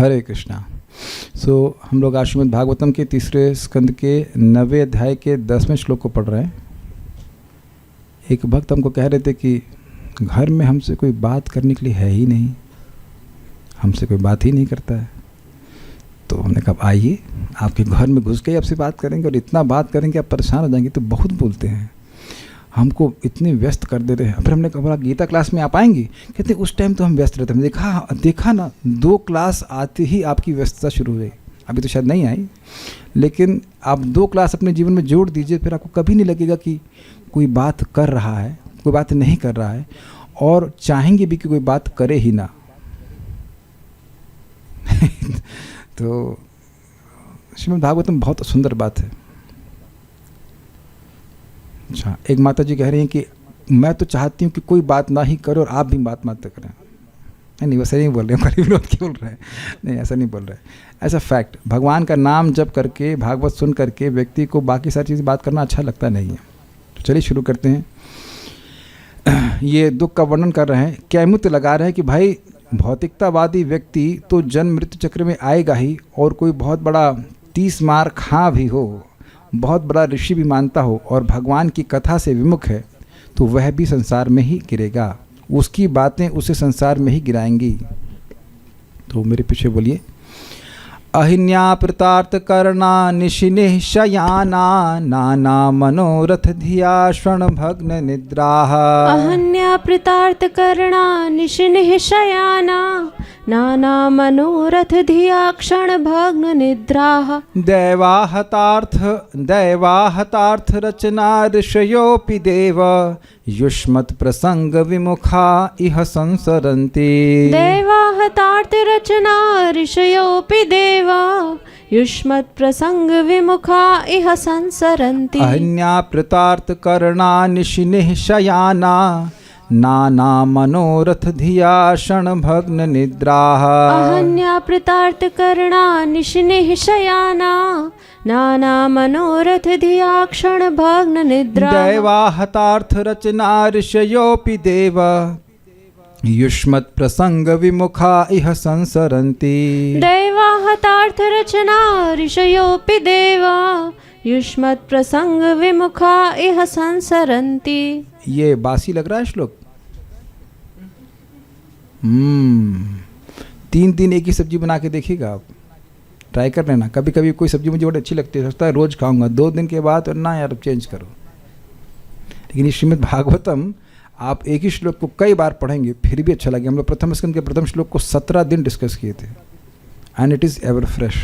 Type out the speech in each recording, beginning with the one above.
हरे कृष्णा। हम लोग आज श्रीमद् भागवतम के तीसरे स्कंद के 9वें अध्याय के 10वें श्लोक को पढ़ रहे हैं। एक भक्त हमको कह रहे थे कि घर में हमसे कोई बात करने के लिए है ही नहीं, हमसे कोई बात ही नहीं करता है। तो हमने कहा आइए आपके घर में घुस के आपसे बात करेंगे, और इतना बात करेंगे आप परेशान हो जाएंगे। तो बहुत बोलते हैं, हमको इतने व्यस्त कर देते हैं। फिर हमने कहा गीता क्लास में आप आएंगे? कहते उस टाइम तो हम व्यस्त रहते हैं। देखा ना, 2 क्लास आते ही आपकी व्यस्तता शुरू हो गई। अभी तो शायद नहीं आई, लेकिन आप 2 क्लास अपने जीवन में जोड़ दीजिए, फिर आपको कभी नहीं लगेगा कि कोई बात कर रहा है, कोई बात नहीं कर रहा है, और चाहेंगे भी कि कोई बात करे ही ना। तो श्रीमद् भागवतम बहुत सुंदर बात है। अच्छा, एक माता जी कह रही हैं कि मैं तो चाहती हूँ कि कोई बात ना ही करे और आप भी बात मत करें। नहीं, वैसे नहीं बोल रहे हैं, गरीब लोग क्यों बोल रहे हैं? नहीं, ऐसा नहीं बोल रहे। ऐसा फैक्ट, भगवान का नाम जप करके, भागवत सुन करके व्यक्ति को बाकी सारी चीज़ बात करना अच्छा लगता नहीं है। तो चलिए शुरू करते हैं। ये दुख का वर्णन कर रहे हैं, कैमुत लगा रहे हैं कि भाई भौतिकतावादी व्यक्ति तो जन्म मृत्यु चक्र में आएगा ही, और कोई बहुत बड़ा 30 मार खा भी हो, बहुत बड़ा ऋषि भी मानता हो और भगवान की कथा से विमुख है, तो वह भी संसार में ही गिरेगा। उसकी बातें उसे संसार में ही गिराएंगी। तो मेरे पीछे बोलिए। अहिन्या प्रतार्थ करना निशिनिः शयाना, नाना मनोरथ धिया क्षण भग्न निद्राः। अहन्या प्रतार्थ करना निशिनिः शयाना, नाना मनोरथ धिया क्षण भग्न निद्राः। दैवाहतार्थ रचना ऋषयोऽपि देव, युष्मत् प्रसंग विमुखा इह संसरन्ति। दैवाहतार्थ रचना ऋषयोऽपि देव, युष्मत् प्रसंग विमुखा इह संसरन्ति। अहन्या प्रतार्थ करना निशिनिः शयाना, नाना मनोरथ धिया क्षण भग्न निद्राः। अहन्या प्रतार्थ करना निशिनिः शयाना, नाना मनोरथ धिया क्षण भग्न निद्रा। दैवाहतार्थ रचना ऋषयोऽपि देव, युष्मत् प्रसंग विमुखा इह संसरन्ति। दैवाहतार्थ रचना ऋषयोऽपि देव, युष्मत् प्रसंग विमुखा इह संसरन्ति। ये बासी लग रहा है श्लोक। 3 दिन एक ही सब्जी बना के देखिएगा, आप ट्राई कर लेना। कभी कभी कोई सब्जी मुझे बड़ी अच्छी लगती है, सोचता है रोज खाऊंगा, 2 दिन के बाद और ना यार अब चेंज करो। लेकिन ये श्रीमद् भागवतम आप एक ही श्लोक को कई बार पढ़ेंगे फिर भी अच्छा लगे। हम लोग प्रथम स्कंद के प्रथम श्लोक को 17 दिन डिस्कस किए थे, and it is ever fresh.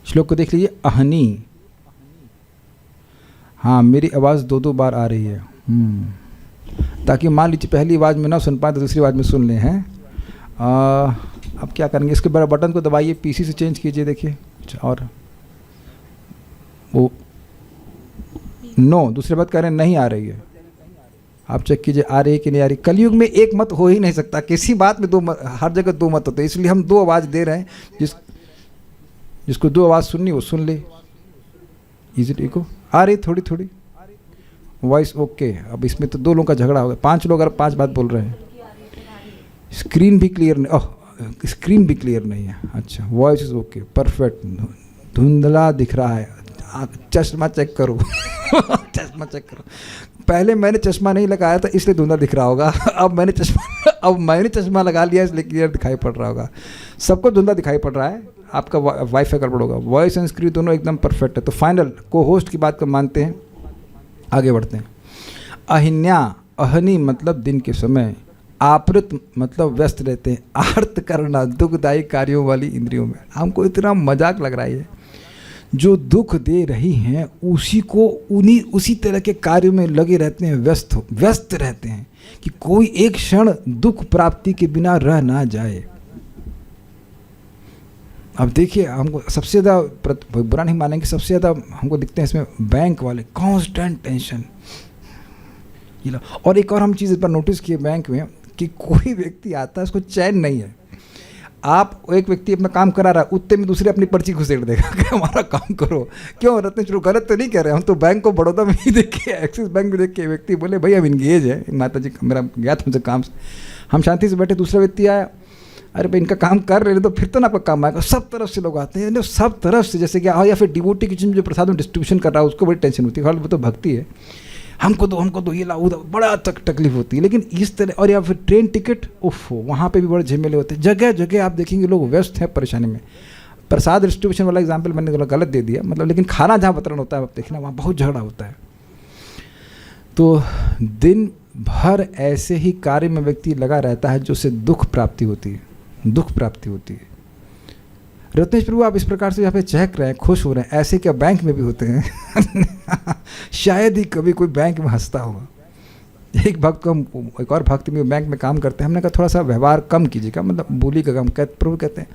श्लोक को देख लीजिए। अहनी, हाँ मेरी आवाज़ 2 बार आ रही है, ताकि मान लीजिए पहली आवाज़ में ना सुन पाए तो दूसरी आवाज़ में सुन लें। हैं अब क्या करेंगे, इसके बड़ा बटन को दबाइए, पीसी से चेंज कीजिए, देखिए। अच्छा, और वो नो, दूसरी बात कह रहे हैं नहीं आ रही है, आप चेक कीजिए आ रही है कि नहीं आ रही। कलयुग में एक मत हो ही नहीं सकता, किसी बात में 2 मत, हर जगह 2 मत होते हैं, इसलिए हम 2 आवाज़ दे रहे हैं। जिसको 2 आवाज़ सुननी वो सुन ले। इज इट इको आ रही थोड़ी थोड़ी वॉइस? ओके। अब इसमें तो 2 लोगों का झगड़ा हो गया, 5 लोग अगर 5 बात बोल रहे हैं। स्क्रीन भी क्लियर नहीं, ओह स्क्रीन भी क्लियर नहीं है। अच्छा, वॉइस इज ओके, परफेक्ट। धुंधला दिख रहा है, चश्मा चेक करो। चश्मा चेक करो। पहले मैंने चश्मा नहीं लगाया था इसलिए धुंधला दिख रहा होगा, अब मैंने चश्मा लगा लिया इसलिए क्लियर दिखाई पड़ रहा होगा। सबको धुंधला दिखाई पड़ रहा है, आपका वाईफाई गड़बड़ होगा। वॉइस एंड स्क्रीन दोनों एकदम परफेक्ट है। तो फाइनल को होस्ट की बात को मानते हैं, आगे बढ़ते हैं। अहिन्या, अहनी मतलब दिन के समय, आपृत मतलब व्यस्त रहते हैं, आर्त करना दुखदायी कार्यों वाली इंद्रियों में। हमको इतना मजाक लग रहा है, जो दुख दे रही हैं उसी तरह के कार्यों में लगे रहते हैं, व्यस्त रहते हैं कि कोई एक क्षण दुख प्राप्ति के बिना रह ना जाए। अब देखिए, हमको सबसे ज़्यादा बुरा नहीं मानेंगे, सबसे ज़्यादा हमको दिखते हैं इसमें बैंक वाले, कांस्टेंट टेंशन। और एक और हम चीज़ इस पर नोटिस किए बैंक में कि कोई व्यक्ति आता है उसको चैन नहीं है। आप एक व्यक्ति अपना काम करा रहा है, उतने में दूसरे अपनी पर्ची घुसेड़ देगा कि हमारा काम करो। क्यों रत्न शुरू, गलत तो नहीं कह रहे हम तो। बैंक को बड़ौदा में ही देख के, एक्सिस बैंक में देख के व्यक्ति बोले भाई हम इंगेज है, माता जी मेरा गया था मुझे काम से, हम शांति से बैठे, दूसरा व्यक्ति आया, अरे भाई इनका काम कर रहे हैं तो फिर तो ना आपका काम आएगा। सब तरफ से लोग आते हैं, सब तरफ से, जैसे कि या फिर डिवोटी किचन में जो प्रसाद में डिस्ट्रीब्यूशन कर रहा है उसको बड़ी टेंशन होती है, वो तो भक्ति है, हमको दो ये लाओ, बड़ा तकलीफ होती है। लेकिन इस तरह, और या फिर ट्रेन टिकट, उफ, वहाँ पे भी बड़े झमेले होते हैं। जगह जगह आप देखेंगे लोग व्यस्त हैं परेशानी में। प्रसाद डिस्ट्रीब्यूशन वाला एग्जाम्पल मैंने गलत दे दिया, मतलब, लेकिन खाना जहाँ वितरण होता है आप देखना वहाँ बहुत झगड़ा होता है। तो दिन भर ऐसे ही कार्य में व्यक्ति लगा रहता है जो से दुख प्राप्ति होती है, दुख प्राप्ति होती है। रत्नेश प्रभु आप इस प्रकार से यहाँ पे चहक रहे हैं, खुश हो रहे हैं, ऐसे क्या बैंक में भी होते हैं? शायद ही कभी कोई बैंक में हंसता होगा। एक भक्त को, हम एक और भक्त में बैंक में काम करते हैं, हमने कहा थोड़ा सा व्यवहार कम कीजिएगा, मतलब बोली का कम। प्रभु कहते हैं,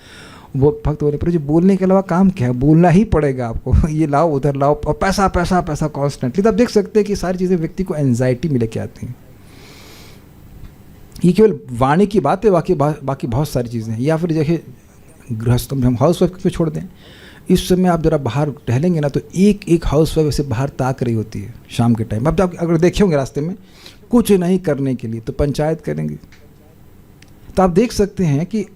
वो भक्त बोले, प्रभु जी बोलने के अलावा काम क्या है, बोलना ही पड़ेगा आपको, ये लाओ उधर लाओ, और पैसा पैसा पैसा कॉन्स्टेंटली। तो आप देख सकते हैं कि सारी चीज़ें व्यक्ति को एंजाइटी में लेके आती हैं। ये केवल वाणी की बात है, बाकी बहुत सारी चीज़ें हैं। या फिर देखिए गृहस्थों में हम हाउस वाइफ पे छोड़ दें, इस समय आप जरा बाहर टहलेंगे ना तो एक एक हाउस वाइफ ऐसे बाहर ताक रही होती है शाम के टाइम। अब अगर देखे होंगे रास्ते में कुछ नहीं करने के लिए, तो पंचायत करेंगे। तो आप देख सकते हैं कि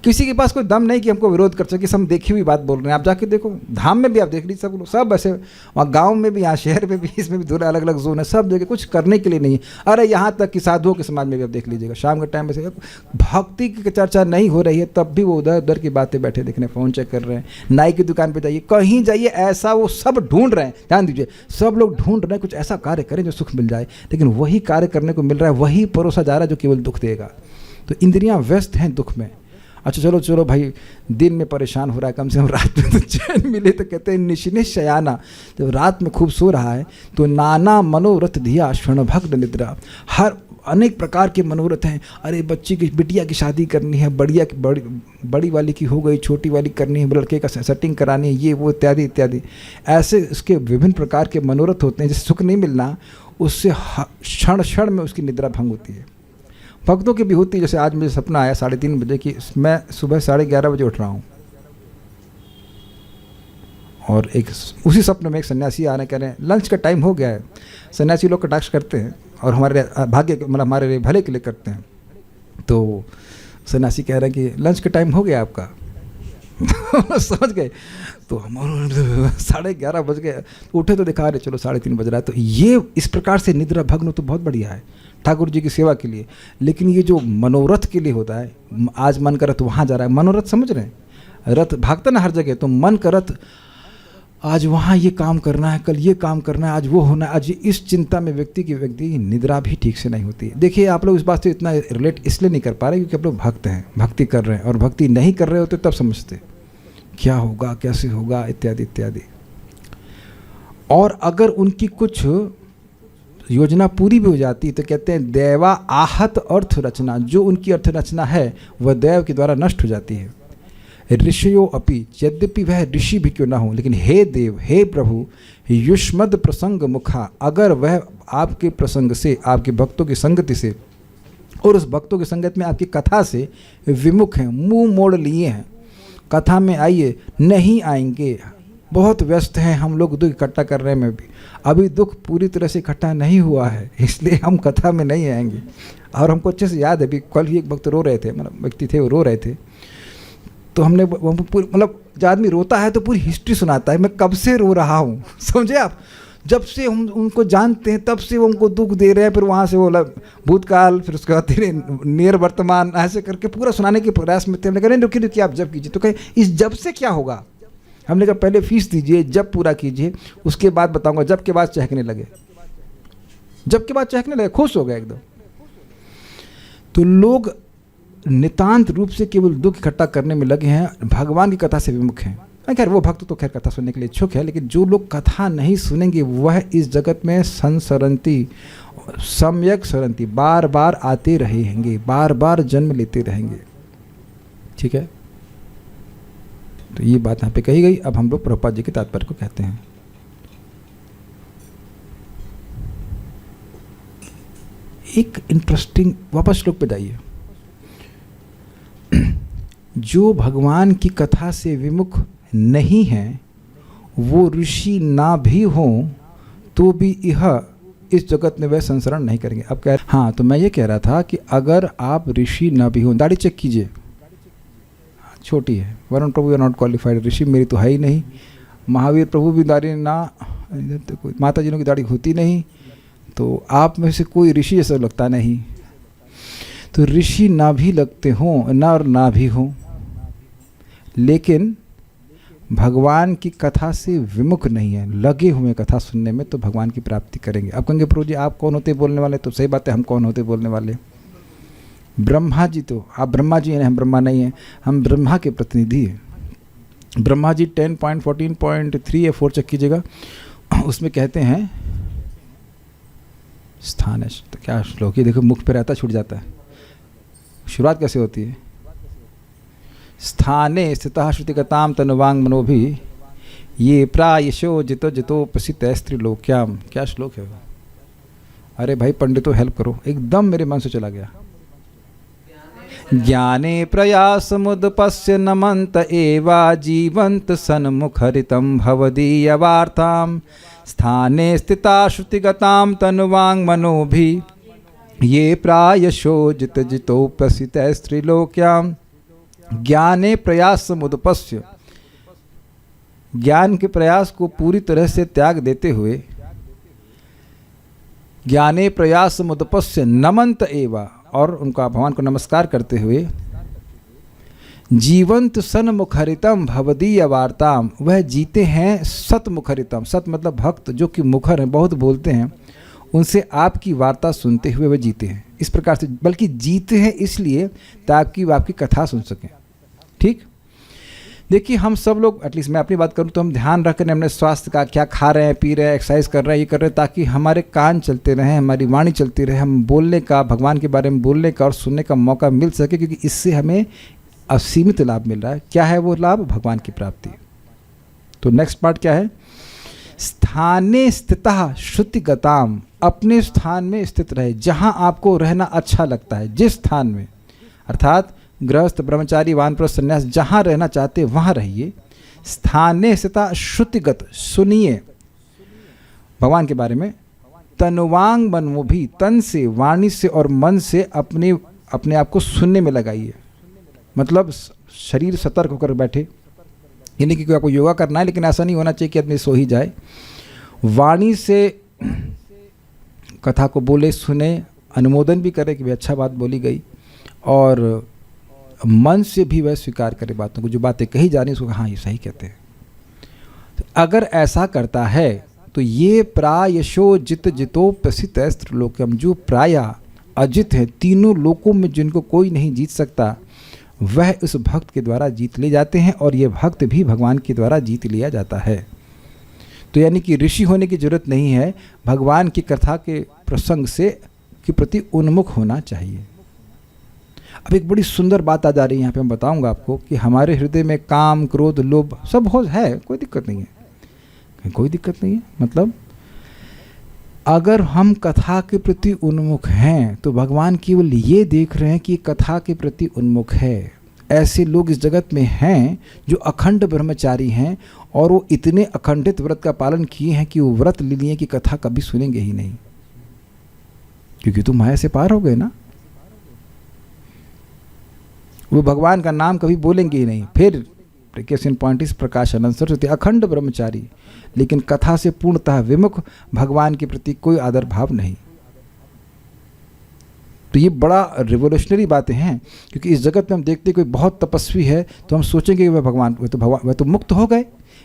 किसी के पास कोई दम नहीं कि हमको विरोध कर सके, हम देखी हुई बात बोल रहे हैं। आप जाके देखो, धाम में भी आप देख लीजिए, सब ऐसे, वहाँ गांव में भी, यहाँ शहर में भी, इसमें भी दो अलग अलग जोन है, सब जगह कुछ करने के लिए नहीं। अरे यहाँ तक कि साधुओं के समाज में भी आप देख लीजिएगा, शाम के टाइम में से भक्ति की चर्चा नहीं हो रही है, तब भी वो उधर उधर की बातें बैठे देख रहे हैं, फ़ोन चेक कर रहे हैं। नाई की दुकान पर जाइए, कहीं जाइए, ऐसा वो सब ढूंढ रहे हैं। ध्यान दीजिए, सब लोग ढूंढ रहे हैं कुछ ऐसा कार्य करें जो सुख मिल जाए, लेकिन वही कार्य करने को मिल रहा है, वही परोसा जा रहा है जो केवल दुख देगा। तो इंद्रियां व्यस्त हैं दुख में। अच्छा चलो भाई, दिन में परेशान हो रहा है, कम से कम रात में तो चैन मिले। तो कहते हैं निशिने शयाना, जब रात में खूब सो रहा है तो नाना मनोरथ धिया क्षणभग्न निद्रा, हर अनेक प्रकार के मनोरथ हैं। अरे बच्ची की, बिटिया की शादी करनी है, बड़ी वाली की हो गई, छोटी वाली करनी है, लड़के का सेटिंग करानी है, ये वो इत्यादि इत्यादि। ऐसे इसके विभिन्न प्रकार के मनोरथ होते हैं। जिससे सुख नहीं मिलना, उससे क्षण क्षण में उसकी निद्रा भंग होती है। भक्तों की भी होती है। जैसे आज मुझे सपना आया 3:30 बजे कि मैं सुबह 11:30 बजे उठ रहा हूँ, और एक उसी सपने में एक सन्यासी आ रहे हैं, कह रहे हैं लंच का टाइम हो गया है। सन्यासी लोग कटाक्ष करते हैं और हमारे भाग्य, मतलब हमारे भले के लिए करते हैं। तो सन्यासी कह रहे हैं कि लंच का टाइम हो गया आपका। समझ गए? तो हम 11:30 बज गए, उठे तो दिखा रहे चलो 3:30 बज रहा है। तो ये इस प्रकार से निद्रा भग्न तो बहुत बढ़िया है ठाकुर जी की सेवा के लिए। लेकिन ये जो मनोरथ के लिए होता है, आज मन का रथ वहाँ जा रहा है, मनोरथ समझ रहे हैं, रथ भागता ना हर जगह, तो मन का रथ आज वहाँ ये काम करना है, कल ये काम करना है, आज वो होना है, आज इस चिंता में व्यक्ति की निद्रा भी ठीक से नहीं होती। देखिए आप लोग इस बात से इतना रिलेट इसलिए नहीं कर पा रहे क्योंकि आप लोग भक्त हैं, भक्ति कर रहे हैं, और भक्ति नहीं कर रहे होते तब समझते क्या होगा, कैसे होगा, इत्यादि इत्यादि। और अगर उनकी कुछ योजना पूरी भी हो जाती तो कहते हैं दैवा आहत अर्थ रचना, जो उनकी अर्थ रचना है वह दैव के द्वारा नष्ट हो जाती है। ऋषियों अपि, यद्यपि वह ऋषि भी क्यों ना हो, लेकिन हे देव, हे प्रभु, युष्मद प्रसंग मुखा, अगर वह आपके प्रसंग से, आपके भक्तों की संगति से और उस भक्तों की संगत में आपकी कथा से विमुख हैं, मुंह मोड़ लिए हैं, कथा में आइए, नहीं आएंगे, बहुत व्यस्त हैं हम लोग दुख इकट्ठा करने में भी, अभी दुख पूरी तरह से इकट्ठा नहीं हुआ है, इसलिए हम कथा में नहीं आएंगे। और हमको अच्छे से याद है, अभी कल ही एक भक्त रो रहे थे, मतलब व्यक्ति थे वो रो रहे थे, तो हमने मतलब जब आदमी रोता है तो पूरी हिस्ट्री सुनाता है, मैं कब से रो रहा हूँ, समझे आप, जब से हम उनको जानते हैं तब से वो उनको दुख दे रहे हैं, फिर वहाँ से वो भूतकाल, फिर उसके बाद नियर वर्तमान, ऐसे करके पूरा सुनाने के प्रयास में थे। हमने कहा रुकिए रुकिए आप जब कीजिए, तो कहे इस जब से क्या होगा। हमने कहा पहले फीस दीजिए, जब पूरा कीजिए, उसके बाद बताऊंगा। जब के बाद चहकने लगे, जब के बाद चहकने लगे, खुश हो गए एकदम। तो लोग नितांत रूप से केवल दुख इकट्ठा करने में लगे हैं, भगवान की कथा से विमुख हैं। खैर वो भक्त तो खैर कथा सुनने के लिए इच्छुक है, लेकिन जो लोग कथा नहीं सुनेंगे वह इस जगत में संसरंती, सम्यक सरंती, बार बार आते रहेंगे, बार बार जन्म लेते रहेंगे। ठीक है, तो ये बात यहाँ पे कही गई। अब हम लोग प्रभुपाद जी के तात्पर्य को कहते हैं। एक इंटरेस्टिंग, वापस श्लोक पे जाइए। जो भगवान की कथा से विमुख नहीं है, वो ऋषि ना भी हों तो भी यह इस जगत में वह संसरण नहीं करेंगे। अब कह हाँ, तो मैं ये कह रहा था कि अगर आप ऋषि न भी हों, दाढ़ी चेक कीजिए, छोटी है। वरुण प्रभु आर नॉट क्वालिफाइड, ऋषि मेरी तो है ही नहीं। महावीर प्रभु भी दाढ़ी ना, तो कोई माता जी की दाढ़ी होती नहीं, तो आप में से कोई ऋषि जैसा लगता नहीं। तो ऋषि ना भी लगते हों ना और ना भी हों, लेकिन भगवान की कथा से विमुख नहीं है, लगे हुए कथा सुनने में, तो भगवान की प्राप्ति करेंगे। अब कहेंगे प्रभु जी आप कौन होते बोलने वाले? तो सही बात है, हम कौन होते बोलने वाले? ब्रह्मा जी, तो आप ब्रह्मा जी हैं, हम ब्रह्मा नहीं हैं, हम ब्रह्मा के प्रतिनिधि हैं। ब्रह्मा जी 10.14.3 या 4 चेक कीजिएगा, उसमें कहते हैं स्थान है, तो क्या श्लोक है, देखो मुख पे रहता छूट जाता है। शुरुआत कैसे होती है? स्थाने स्थितः श्रुतिगताम तनुवांग मनोभि ये प्रायशो जितो जितोपसित स्त्रीलोक्याम। क्या श्लोक है वो? अरे भाई पंडितों हेल्प करो, एकदम मेरे मन से चला गया। ज्ञाने प्रयासमुदपस्य नमन्त एवा जीवंत सन्मुखरितं भवदीय वार्ताम स्थाने स्थिता श्रुतिगताम तनुवांग मनोभि ये प्रायशो जित जितोपसित स्त्रीलोक्याम। ज्ञाने प्रयास समुदपस्य, ज्ञान के प्रयास को पूरी तरह से त्याग देते हुए, ज्ञाने प्रयास समुदपस्य नमंत एवा, और उनका भगवान को नमस्कार करते हुए, जीवंत सन्मुखरितम भवदीय वार्ताम, वह जीते हैं सतमुखरितम, सत मतलब भक्त, जो कि मुखर हैं, बहुत बोलते हैं, उनसे आपकी वार्ता सुनते हुए वह जीते हैं। इस प्रकार से, बल्कि जीते हैं इसलिए ताकि वह आपकी कथा सुन सकें। ठीक, देखिए हम सब लोग, एटलीस्ट मैं अपनी बात करूं तो हम ध्यान रख रहे हैं अपने स्वास्थ्य का, क्या खा रहे हैं, पी रहे हैं, एक्सरसाइज कर रहे हैं, ये कर रहे हैं, ताकि हमारे कान चलते रहें, हमारी वाणी चलती रहे, हम बोलने का, भगवान के बारे में बोलने का और सुनने का मौका मिल सके, क्योंकि इससे हमें असीमित लाभ मिल रहा है। क्या है वो लाभ? भगवान की प्राप्ति। तो नेक्स्ट पार्ट क्या है? स्थाने स्थितः श्रुतिगताम, अपने स्थान में स्थित रहे, जहां आपको रहना अच्छा लगता है, जिस स्थान में, अर्थात गृहस्थ, ब्रह्मचारी, वानप्रस्थ, सन्यास, जहां रहना चाहते वहां रहिए। स्थाने स्थितः श्रुतिगत, सुनिए भगवान के बारे में। तनुवांग मनमो भी, तन से, वाणी से और मन से अपने आप को सुनने में लगाइए। मतलब शरीर सतर्क होकर बैठे, यानी कि आपको योगा करना है, लेकिन ऐसा नहीं होना चाहिए कि आदमी सो ही जाए। वाणी से कथा को बोले, सुने, अनुमोदन भी करे कि भाई अच्छा बात बोली गई, और मन से भी वह स्वीकार करे बातों को, जो बातें कही जा रही हैं उसको हाँ ये सही कहते हैं। तो अगर ऐसा करता है तो ये प्रायशो जित जितोपसित स्त्रीलोक्यम, जो प्राय अजित है, तीनों लोकों में जिनको कोई नहीं जीत सकता, वह उस भक्त के द्वारा जीत ले जाते हैं, और ये भक्त भी भगवान के द्वारा जीत लिया जाता है। तो यानी कि ऋषि होने की जरूरत नहीं है, भगवान की कथा के प्रसंग से के प्रति उन्मुख होना चाहिए। अब एक बड़ी सुंदर बात आ जा रही है यहाँ पे, मैं बताऊंगा आपको कि हमारे हृदय में काम, क्रोध, लोभ सब हो है, कोई दिक्कत नहीं है, कोई दिक्कत नहीं है। मतलब अगर हम कथा के प्रति उन्मुख हैं तो भगवान केवल ये देख रहे हैं कि कथा के प्रति उन्मुख है। ऐसे लोग इस जगत में हैं जो अखंड ब्रह्मचारी हैं, और वो इतने अखंडित व्रत का पालन किए हैं कि वो व्रत ले लिए कि कथा कभी सुनेंगे ही नहीं, क्योंकि तुम माया से पार हो गए ना। वो भगवान का नाम कभी बोलेंगे ही नहीं। फिर केस इन पॉइंट इस प्रकाशन सरस्वती अखंड ब्रह्मचारी, लेकिन कथा से पूर्णतः विमुख, भगवान के प्रति कोई आदर भाव नहीं। तो ये बड़ा रिवोल्यूशनरी बातें हैं, क्योंकि इस जगत में हम देखते कोई बहुत तपस्वी है तो हम सोचेंगे कि वह तो मुक्त हो गए,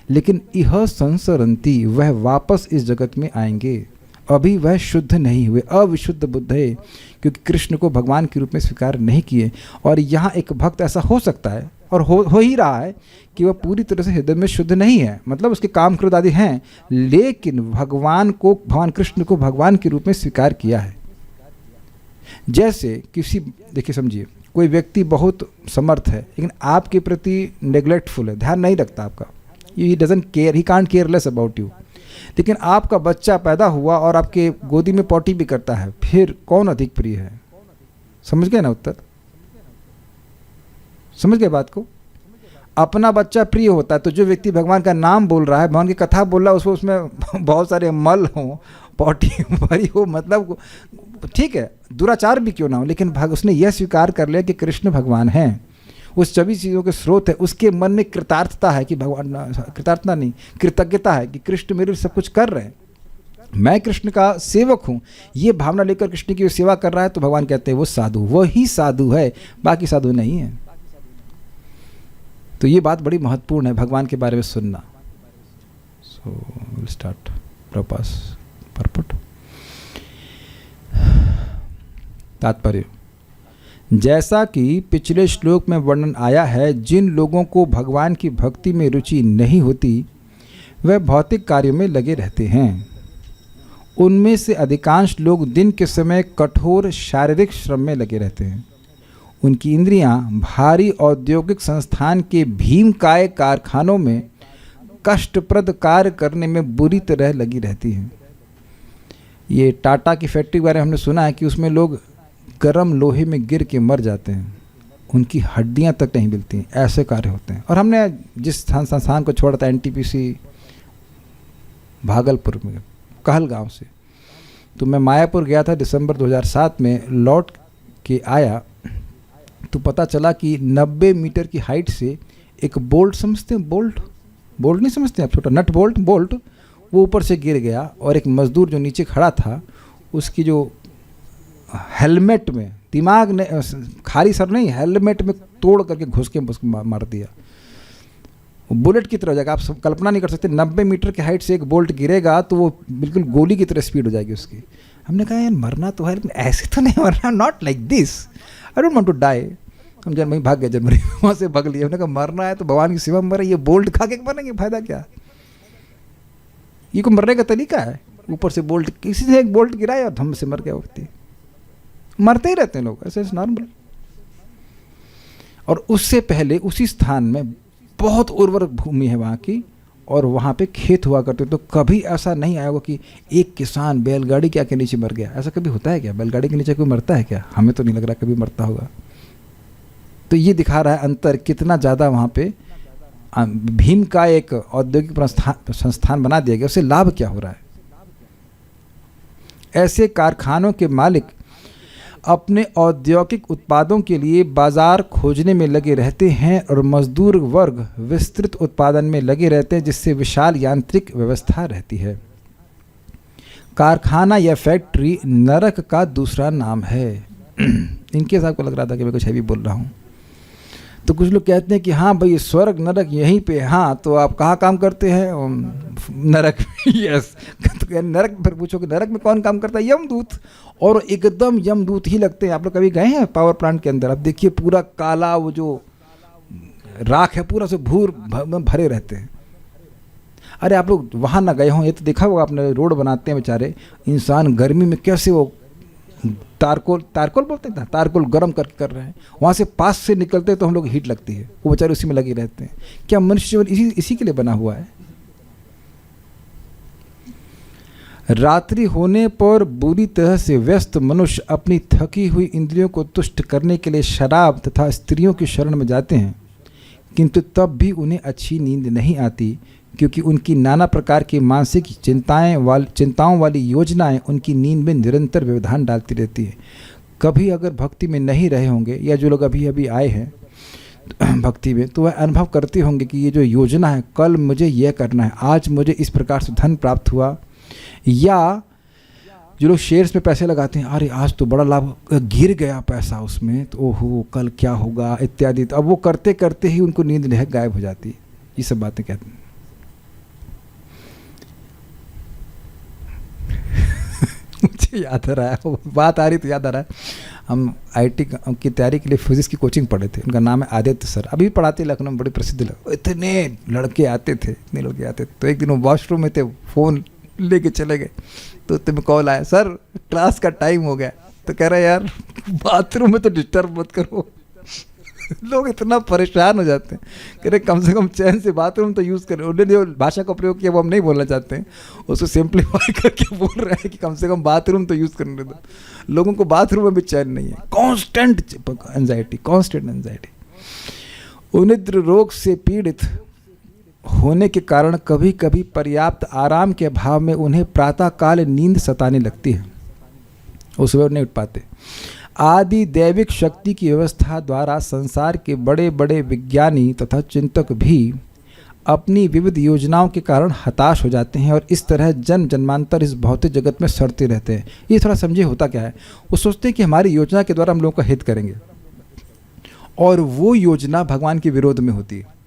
लेकिन इह संसरंती, वह वापस इस जगत में आएंगे, अभी वह शुद्ध नहीं हुए, अविशुद्ध बुद्ध है, क्योंकि कृष्ण को भगवान के रूप में स्वीकार नहीं किए। और यहाँ एक भक्त ऐसा हो सकता है, और हो ही रहा है, कि वह पूरी तरह से हृदय में शुद्ध नहीं है, मतलब उसके काम क्रोध आदि हैं, लेकिन भगवान कृष्ण को भगवान के रूप में स्वीकार किया है। जैसे किसी, देखिए समझिए, कोई व्यक्ति बहुत समर्थ है लेकिन आपके प्रति नेग्लेक्टफुल है, ध्यान नहीं रखता आपका, he doesn't care, he can't care less about you. लेकिन आपका बच्चा पैदा हुआ और आपके गोदी में पॉटी भी करता है, फिर कौन अधिक प्रिय है? समझ गए ना उत्तर? समझ गए बात को? अपना बच्चा प्रिय होता है, तो जो व्यक्ति भगवान का नाम बोल रहा है, भगवान की कथा बोल रहा है, उसमें बहुत सारे मल हों पॉटी भरी हो, मतलब ठीक है दुराचार भी क्यों ना हो, लेकिन उसने यह स्वीकार कर लिया कि कृष्ण भगवान हैं, उस सभी चीज़ों के स्रोत है, उसके मन में कृतार्थता है कि भगवान, कृतार्थता नहीं कृतज्ञता है कि कृष्ण मेरे लिए सब कुछ कर रहे हैं, मैं कृष्ण का सेवक हूँ, ये भावना लेकर कृष्ण की सेवा कर रहा है, तो भगवान कहते हैं वो साधु, वही साधु है, बाकी साधु नहीं है। तो ये बात बड़ी महत्वपूर्ण है भगवान के बारे में सुनना। So will start purports purport. तात्पर्य, जैसा कि पिछले श्लोक में वर्णन आया है, जिन लोगों को भगवान की भक्ति में रुचि नहीं होती वह भौतिक कार्यों में लगे रहते हैं। उनमें से अधिकांश लोग दिन के समय कठोर शारीरिक श्रम में लगे रहते हैं। उनकी इंद्रियां भारी औद्योगिक संस्थान के भीमकाय कारखानों में कष्टप्रद कार्य करने में बुरी तरह लगी रहती हैं। ये टाटा की फैक्ट्री के बारे में हमने सुना है कि उसमें लोग गर्म लोहे में गिर के मर जाते हैं, उनकी हड्डियां तक नहीं मिलती, ऐसे कार्य होते हैं। और हमने जिस संस्थान को छोड़ा था एनटीपीसी भागलपुर में कहलगांव से, तो मैं मायापुर गया था दिसंबर 2007 में, लौट के आया तो पता चला कि 90 मीटर की हाइट से एक बोल्ट, समझते हैं बोल्ट नहीं समझते आप, छोटा नट बोल्ट वो ऊपर से गिर गया, और एक मजदूर जो नीचे खड़ा था उसकी जो हेलमेट में, दिमाग ने खाली सर नहीं, हेलमेट में तोड़ करके घुस के मार दिया। बुलेट की तरह हो जाएगा, आप सब कल्पना नहीं कर सकते, 90 मीटर की हाइट से एक बोल्ट गिरेगा तो वो बिल्कुल गोली की तरह स्पीड हो जाएगी उसकी। हमने कहा यार मरना तो है लेकिन ऐसे तो नहीं मरना, not like this, I don't want to die. हम जनवरी भाग गए, जनवरी वहाँ से भाग लिया। हमने कहा मरना है तो भगवान की सेवा में मरे, ये बोल्ट खा के मरेंगे, फायदा क्या? ये को मरने का तरीका है, ऊपर से बोल्ट, किसी से एक बोल्ट गिराया और धम से मर गया व्यक्ति। मरते ही रहते हैं लोग, ऐसे नॉर्मल। और उससे पहले उसी स्थान में बहुत उर्वर भूमि है वहाँ की, और वहाँ पे खेत हुआ करते, तो कभी ऐसा नहीं आया होगा कि एक किसान बैलगाड़ी के आके नीचे मर गया। ऐसा कभी होता है क्या? बैलगाड़ी के नीचे कोई मरता है क्या? हमें तो नहीं लग रहा कभी मरता होगा। तो ये दिखा रहा है अंतर कितना ज़्यादा वहाँ पे भीम का एक औद्योगिक संस्थान बना दिया गया, उससे लाभ क्या हो रहा है? ऐसे कारखानों के मालिक अपने औद्योगिक उत्पादों के लिए बाजार खोजने में लगे रहते हैं, और मजदूर वर्ग विस्तृत उत्पादन में लगे रहते हैं, जिससे विशाल यांत्रिक व्यवस्था रहती है। कारखाना या फैक्ट्री नरक का दूसरा नाम है। इनके साथ को लग रहा था कि मैं कुछ हैवी बोल रहा हूँ, तो कुछ लोग कहते हैं कि हाँ भाई स्वर्ग नरक यहीं पे, हाँ तो आप कहाँ काम करते हैं? नरक में। यस। तो नरक, फिर पूछो कि नरक में कौन काम करता है? यमदूत। और एकदम यमदूत ही लगते हैं। आप लोग कभी गए हैं पावर प्लांट के अंदर? आप देखिए पूरा काला वो जो राख है पूरा से भूर भरे रहते हैं। अरे आप लोग वहाँ ना गए हों, ये तो देखा होगा आपने, रोड बनाते हैं बेचारे इंसान, गर्मी में कैसे वो तारकोल बोलते हैं, तारकोल गर्म करके कर रहे हैं, वहाँ से पास से निकलते हैं तो हम लोग हीट लगती है, वो बेचारे उसी में लगे रहते हैं। क्या मनुष्य जीवन इसी के लिए बना हुआ है? रात्रि होने पर बुरी तरह से व्यस्त मनुष्य अपनी थकी हुई इंद्रियों को तुष्ट करने के लिए शराब तथा स्त्रियों की शरण में जाते हैं, किंतु तब भी उन्हें अच्छी नींद नहीं आती, क्योंकि उनकी नाना प्रकार की मानसिक चिंताओं वाली योजनाएं उनकी नींद में निरंतर व्यवधान डालती रहती है। कभी अगर भक्ति में नहीं रहे होंगे, या जो लोग अभी अभी आए हैं भक्ति में, तो वह अनुभव करते होंगे कि ये जो योजना है, कल मुझे यह करना है, आज मुझे इस प्रकार से धन प्राप्त हुआ, या जो लोग शेयर्स में पैसे लगाते हैं, अरे आज तो बड़ा लाभ, गिर गया पैसा उसमें तो ओहो कल क्या होगा इत्यादि। तो अब वो करते करते ही उनको नींद गायब हो जाती है। ये सब बातें कहते हैं। मुझे याद आ रहा है, बात आ रही तो याद आ रहा है, हम आईटी की तैयारी के लिए फिजिक्स की कोचिंग पढ़े थे। उनका नाम है आदित्य सर, अभी पढ़ाते लखनऊ में, बड़े प्रसिद्ध लोग। इतने लड़के आते थे। तो एक दिन वो वॉशरूम में थे, फ़ोन लेके चले गए, तो तुम्हें कॉल आया, सर क्लास का टाइम हो गया। तो कह रहे यार बाथरूम में तो डिस्टर्ब मत करो। लोग इतना परेशान हो जाते हैं, कह रहे कम से कम चैन से बाथरूम तो यूज़ करें। उन्होंने जो भाषा का प्रयोग किया वो हम नहीं बोलना चाहते हैं, उसको सिंप्लीफाई करके बोल रहे हैं कि कम से कम बाथरूम तो यूज़ करने दो। लोगों को बाथरूम में भी चैन नहीं है, कांस्टेंट एंजाइटी। उनिद्र रोग से पीड़ित होने के कारण कभी कभी पर्याप्त आराम के अभाव में उन्हें प्रातःकाल नींद सताने लगती है, उस वक्त नहीं उठ पाते। आदि दैविक शक्ति की व्यवस्था द्वारा संसार के बड़े बड़े विज्ञानी तथा चिंतक भी अपनी विविध योजनाओं के कारण हताश हो जाते हैं और इस तरह जन्म जन्मांतर इस भौतिक जगत में सड़ते रहते हैं। ये थोड़ा समझे होता क्या है। वो सोचते हैं कि हमारी योजना के द्वारा हम लोगों का हित करेंगे और वो योजना भगवान के विरोध में होती है।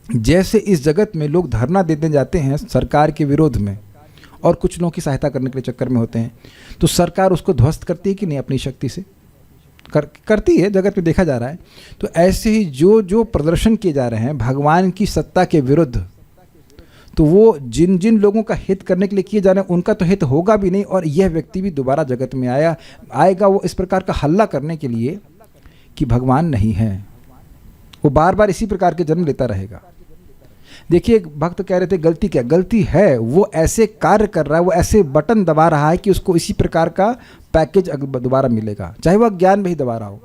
जैसे इस जगत में लोग धरना देने जाते हैं सरकार के विरोध में और कुछ लोगों की सहायता करने के चक्कर में होते हैं, तो सरकार उसको ध्वस्त करती है कि नहीं अपनी शक्ति से करती है, जगत में देखा जा रहा है। तो ऐसे ही जो जो प्रदर्शन किए जा रहे हैं भगवान की सत्ता के विरुद्ध, तो वो जिन जिन लोगों का हित करने के लिए किए जा रहे हैं उनका तो हित होगा भी नहीं, और यह व्यक्ति भी दोबारा जगत में आएगा वो इस प्रकार का हल्ला करने के लिए कि भगवान नहीं है। वो बार बार इसी प्रकार के जन्म लेता रहेगा। देखिए, एक भक्त कह रहे थे गलती क्या, गलती है वो ऐसे कार्य कर रहा है, वो ऐसे बटन दबा रहा है कि उसको इसी प्रकार का पैकेज दोबारा मिलेगा, चाहे वह ज्ञान में ही दबा रहा हो।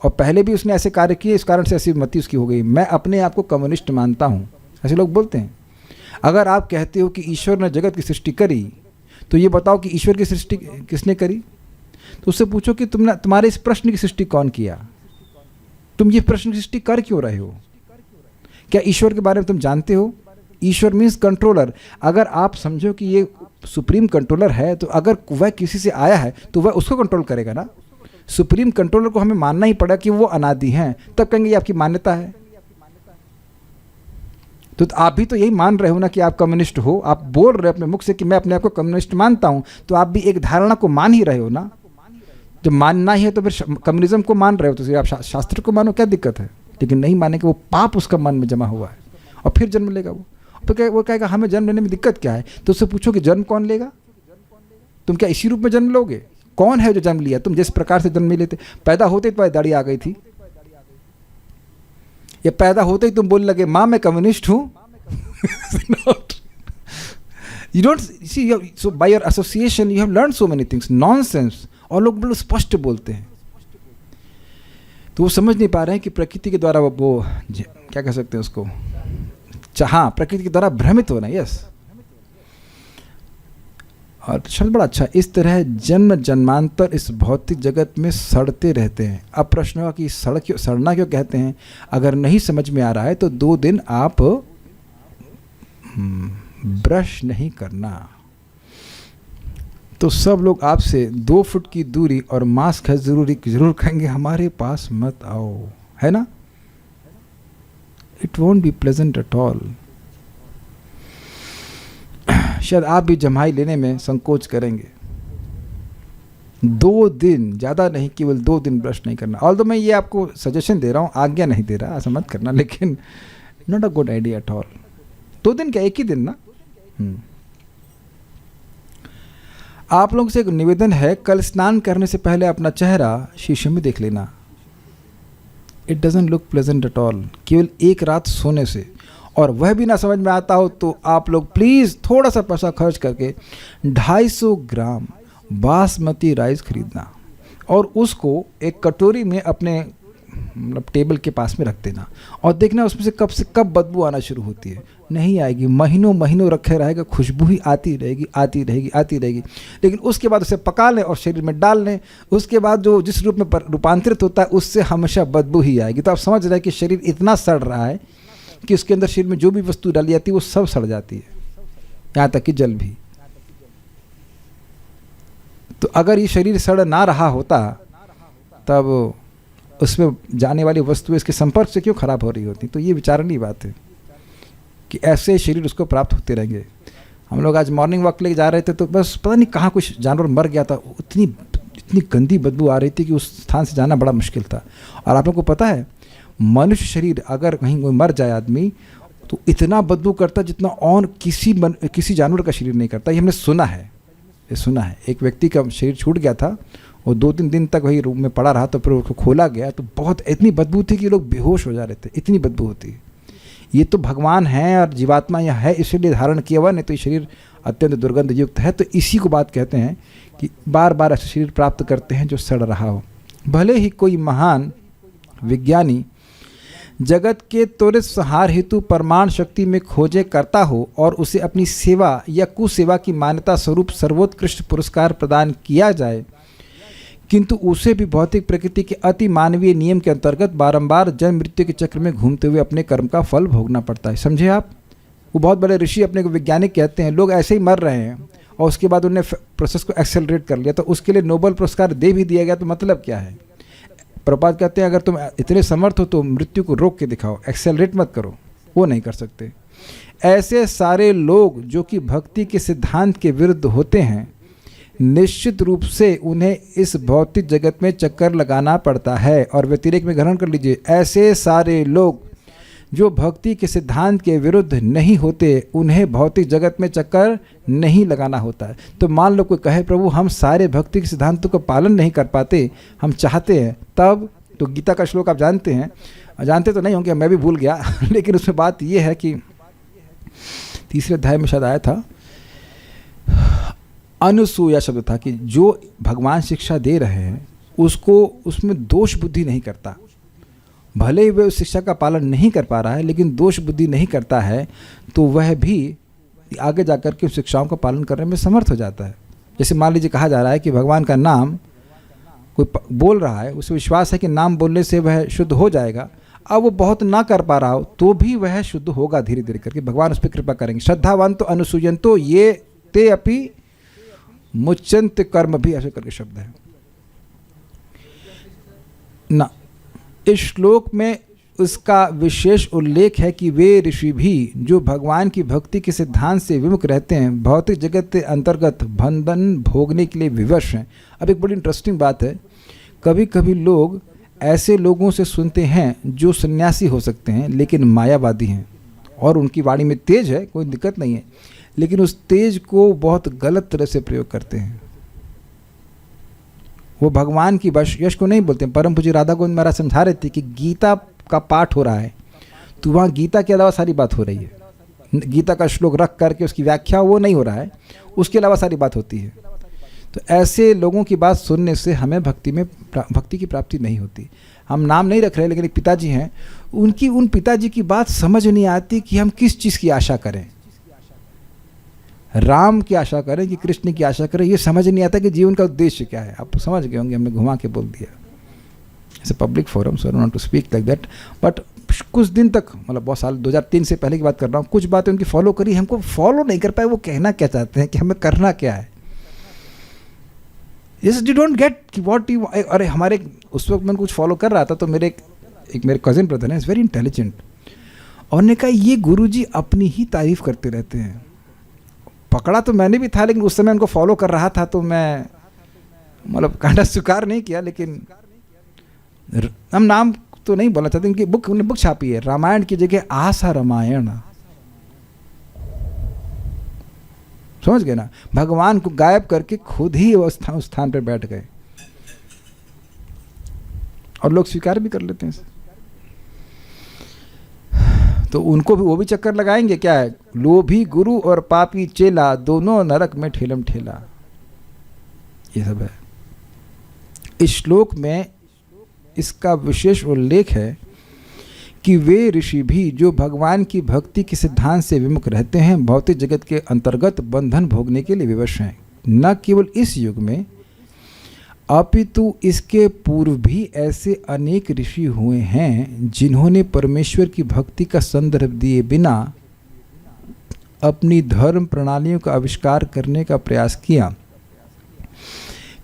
और पहले भी उसने ऐसे कार्य किए, इस कारण से ऐसी मति उसकी हो गई। मैं अपने आप को कम्युनिस्ट मानता हूँ, ऐसे लोग बोलते हैं। अगर आप कहते हो कि ईश्वर ने जगत की सृष्टि करी, तो ये बताओ कि ईश्वर की सृष्टि किसने करी। तो उससे पूछो कि तुम्हारे इस प्रश्न की सृष्टि कौन किया, तुम ये प्रश्न की सृष्टि कर क्यों रहे हो, क्या ईश्वर के बारे में तुम जानते हो। ईश्वर मीन्स कंट्रोलर। अगर आप समझो कि ये सुप्रीम कंट्रोलर है, तो अगर वह किसी से आया है तो वह उसको कंट्रोल करेगा ना। सुप्रीम कंट्रोलर को हमें मानना ही पड़ेगा कि वो अनादि हैं, तब कहेंगे ये आपकी मान्यता है। तो आप भी तो यही मान रहे हो ना कि आप कम्युनिस्ट हो। आप बोल रहे हो अपने मुख से कि मैं अपने आप को कम्युनिस्ट मानता हूं, तो आप भी एक धारणा को मान ही रहे हो ना। जब मानना ही है तो फिर कम्युनिज्म को मान रहे हो, तो आप शास्त्र को मानो, क्या दिक्कत है। लेकिन नहीं माने कि वो पाप उसका मन में जमा हुआ है और फिर जन्म लेगा वो। तो वो कहेगा हमें जन्म लेने में दिक्कत क्या है। तो उससे पूछो कि जन्म कौन लेगा, तुम क्या इसी रूप में जन्म लोगे। कौन है जो जन्म लिया, तुम जिस प्रकार से जन्म नहीं लेते। पैदा होते ही तुम्हारी दाढ़ी आ गई थी, या पैदा होते ही तुम बोलने लगे माँ मैं कम्युनिस्ट हूं। You don't see, so by your association you have learned so many things, nonsense। और लोग बड़े स्पष्ट बोलते हैं, तो वो समझ नहीं पा रहे हैं कि प्रकृति के द्वारा वो क्या कह सकते हैं उसको, हाँ, प्रकृति के द्वारा भ्रमित होना। यस, और शब्द बड़ा अच्छा। इस तरह जन्म जन्मांतर इस भौतिक जगत में सड़ते रहते हैं। अब प्रश्न होगा कि सड़ना क्यों कहते हैं। अगर नहीं समझ में आ रहा है तो 2 दिन आप ब्रश नहीं करना, तो सब लोग आपसे 2 फुट की दूरी और मास्क है जरूर कहेंगे हमारे पास मत आओ, है ना। It won't be pleasant at all. शायद आप भी जमाई लेने में संकोच करेंगे। 2 दिन, ज़्यादा नहीं, केवल 2 दिन ब्रश नहीं करना। ऑल्दो मैं ये आपको सजेशन दे रहा हूँ, आज्ञा नहीं दे रहा, ऐसा मत करना, लेकिन not a good idea at all. 2 दिन क्या, 1 ही दिन ना। आप लोगों से एक निवेदन है, कल स्नान करने से पहले अपना चेहरा शीशे में देख लेना। It doesn't look pleasant at all. केवल 1 रात सोने से, और वह भी ना समझ में आता हो, तो आप लोग प्लीज़ थोड़ा सा पैसा खर्च करके 250 ग्राम बासमती राइस खरीदना और उसको एक कटोरी में अपने मतलब टेबल के पास में रख देना, और देखना उसमें से कब बदबू आना शुरू होती है। नहीं आएगी, महीनों रखे रहेगा, खुशबू ही आती रहेगी। लेकिन उसके बाद उसे पका लें और शरीर में डाल लें, उसके बाद जो जिस रूप में रूपांतरित होता है उससे हमेशा बदबू ही आएगी। तो आप समझ रहे हैं कि शरीर इतना सड़ रहा है कि उसके अंदर शरीर में जो भी वस्तु डाली जाती है वो सब सड़ जाती है, यहाँ तक कि जल भी। तो अगर ये शरीर सड़ ना रहा होता तब उसमें जाने वाली वस्तुएं इसके संपर्क से क्यों खराब हो रही होती। तो ये विचारणीय बात है कि ऐसे शरीर उसको प्राप्त होते रहेंगे। हम लोग आज मॉर्निंग वॉक लेके जा रहे थे, तो बस पता नहीं कहाँ कुछ जानवर मर गया था, इतनी गंदी बदबू आ रही थी कि उस स्थान से जाना बड़ा मुश्किल था। और आप लोग को पता है, मनुष्य शरीर अगर कहीं कोई मर जाए आदमी, तो इतना बदबू करता जितना और किसी जानवर का शरीर नहीं करता। ये हमने सुना है। एक व्यक्ति का शरीर छूट गया था, वो 2-3 दिन तक वही रूम में पड़ा रहा, तो फिर उसको खोला गया तो बहुत इतनी बदबू थी कि लोग बेहोश हो जा रहे थे, इतनी बदबू होती है। ये तो भगवान है और जीवात्मा यह है इसलिए धारण किया हुआ, नहीं तो ये शरीर अत्यंत दुर्गंध युक्त है। तो इसी को बात कहते हैं कि बार बार ऐसे शरीर प्राप्त करते हैं जो सड़ रहा हो। भले ही कोई महान विज्ञानी जगत के त्वरित संहार हेतु परमाण शक्ति में खोजें करता हो और उसे अपनी सेवा या कुसेवा की मान्यता स्वरूप सर्वोत्कृष्ट पुरस्कार प्रदान किया जाए, किंतु उसे भी भौतिक प्रकृति के अति मानवीय नियम के अंतर्गत बारंबार जन्म मृत्यु के चक्र में घूमते हुए अपने कर्म का फल भोगना पड़ता है। समझे आप? वो बहुत बड़े ऋषि अपने को वैज्ञानिक कहते हैं, लोग ऐसे ही मर रहे हैं और उसके बाद उन्होंने प्रोसेस को एक्सेलरेट कर लिया, तो उसके लिए नोबेल पुरस्कार दे भी दिया गया, तो मतलब क्या है? प्रभुपाद कहते हैं अगर तुम इतने समर्थ हो तो मृत्यु को रोक के दिखाओ, एक्सेलरेट मत करो। वो नहीं कर सकते। ऐसे सारे लोग जो कि भक्ति के सिद्धांत के विरुद्ध होते हैं, निश्चित रूप से उन्हें इस भौतिक जगत में चक्कर लगाना पड़ता है। और व्यतिरेक में ग्रहण कर लीजिए, ऐसे सारे लोग जो भक्ति के सिद्धांत के विरुद्ध नहीं होते, उन्हें भौतिक जगत में चक्कर नहीं लगाना होता है। तो मान लो कोई कहे प्रभु हम सारे भक्ति के सिद्धांतों का पालन नहीं कर पाते, हम चाहते हैं, तब तो गीता का श्लोक आप जानते हैं, जानते तो नहीं होंगे, मैं भी भूल गया लेकिन उसमें बात यह है कि 3 अध्याय में शायद आया था, अनुसूया शब्द था कि जो भगवान शिक्षा दे रहे हैं उसको उसमें दोष बुद्धि नहीं करता। भले ही वह उस शिक्षा का पालन नहीं कर पा रहा है, लेकिन दोष बुद्धि नहीं करता है, तो वह भी आगे जाकर के उस शिक्षाओं का पालन करने में समर्थ हो जाता है। जैसे मान लीजिए कहा जा रहा है कि भगवान का नाम कोई बोल रहा है, उसे विश्वास है कि नाम बोलने से वह शुद्ध हो जाएगा, अब वो बहुत ना कर पा रहा हो तो भी वह शुद्ध होगा धीरे धीरे करके, भगवान उस पर कृपा करेंगे। श्रद्धावंतो अनुसूयंतो ये ते अपि मुच्यन्त कर्म भी, ऐसे करके शब्द है ना। इस श्लोक में उसका विशेष उल्लेख है कि वे ऋषि भी जो भगवान की भक्ति के सिद्धांत से विमुख रहते हैं, भौतिक जगत के अंतर्गत बंधन भोगने के लिए विवश हैं। अब एक बड़ी इंटरेस्टिंग बात है, कभी कभी लोग ऐसे लोगों से सुनते हैं जो सन्यासी हो सकते हैं लेकिन मायावादी हैं, और उनकी वाणी में तेज है, कोई दिक्कत नहीं है, लेकिन उस तेज को बहुत गलत तरह से प्रयोग करते हैं। वो भगवान की यश को नहीं बोलते। परम पूज्य राधा गोविंद महाराज समझा रहे थे कि गीता का पाठ हो रहा है तो वहाँ गीता के अलावा सारी बात हो रही है, गीता का श्लोक रख करके उसकी व्याख्या वो नहीं हो रहा है, उसके अलावा सारी बात होती है। तो ऐसे लोगों की बात सुनने से हमें भक्ति की प्राप्ति नहीं होती। हम नाम नहीं रख रहे, लेकिन एक पिताजी हैं, उन पिताजी की बात समझ नहीं आती कि हम किस चीज़ की आशा करें, राम की आशा करें कि कृष्ण की आशा करें, ये समझ नहीं आता कि जीवन का उद्देश्य क्या है। आप समझ गए होंगे, हमने घुमा के बोल दिया। It's a public forum, so I don't want to speak like that, but कुछ दिन तक, मतलब बहुत साल 2003 से पहले की बात कर रहा हूँ, कुछ बातें उनकी फॉलो करी, हमको फॉलो नहीं कर पाए वो कहना क्या चाहते हैं, कि हमें करना क्या है। यस, यू डोंट गेट कि व्हाट यू। अरे हमारे उस वक्त मैं कुछ फॉलो कर रहा था, तो मेरे कजिन ब्रदर है, इज़ वेरी इंटेलिजेंट, और ने कहा ये गुरुजी अपनी ही तारीफ करते रहते हैं। पकड़ा तो मैंने भी था, लेकिन उस समय उनको फॉलो कर रहा था, तो मैं मतलब कांडा स्वीकार नहीं किया। लेकिन हम नाम तो नहीं बोलना चाहते, उनकी उन्होंने बुक छापी है, रामायण की जगह आशा रामायण। समझ गए ना, भगवान को गायब करके खुद ही उस स्थान पर बैठ गए, और लोग स्वीकार भी कर लेते हैं। तो उनको भी वो भी चक्कर लगाएंगे, क्या है, लोभी गुरु और पापी चेला, दोनों नरक में ठेलम ठेला, ये सब है। इस श्लोक में इसका विशेष उल्लेख है कि वे ऋषि भी जो भगवान की भक्ति के सिद्धांत से विमुख रहते हैं, भौतिक जगत के अंतर्गत बंधन भोगने के लिए विवश हैं। न केवल इस युग में, अपितु इसके पूर्व भी ऐसे अनेक ऋषि हुए हैं जिन्होंने परमेश्वर की भक्ति का संदर्भ दिए बिना अपनी धर्म प्रणालियों का आविष्कार करने का प्रयास किया,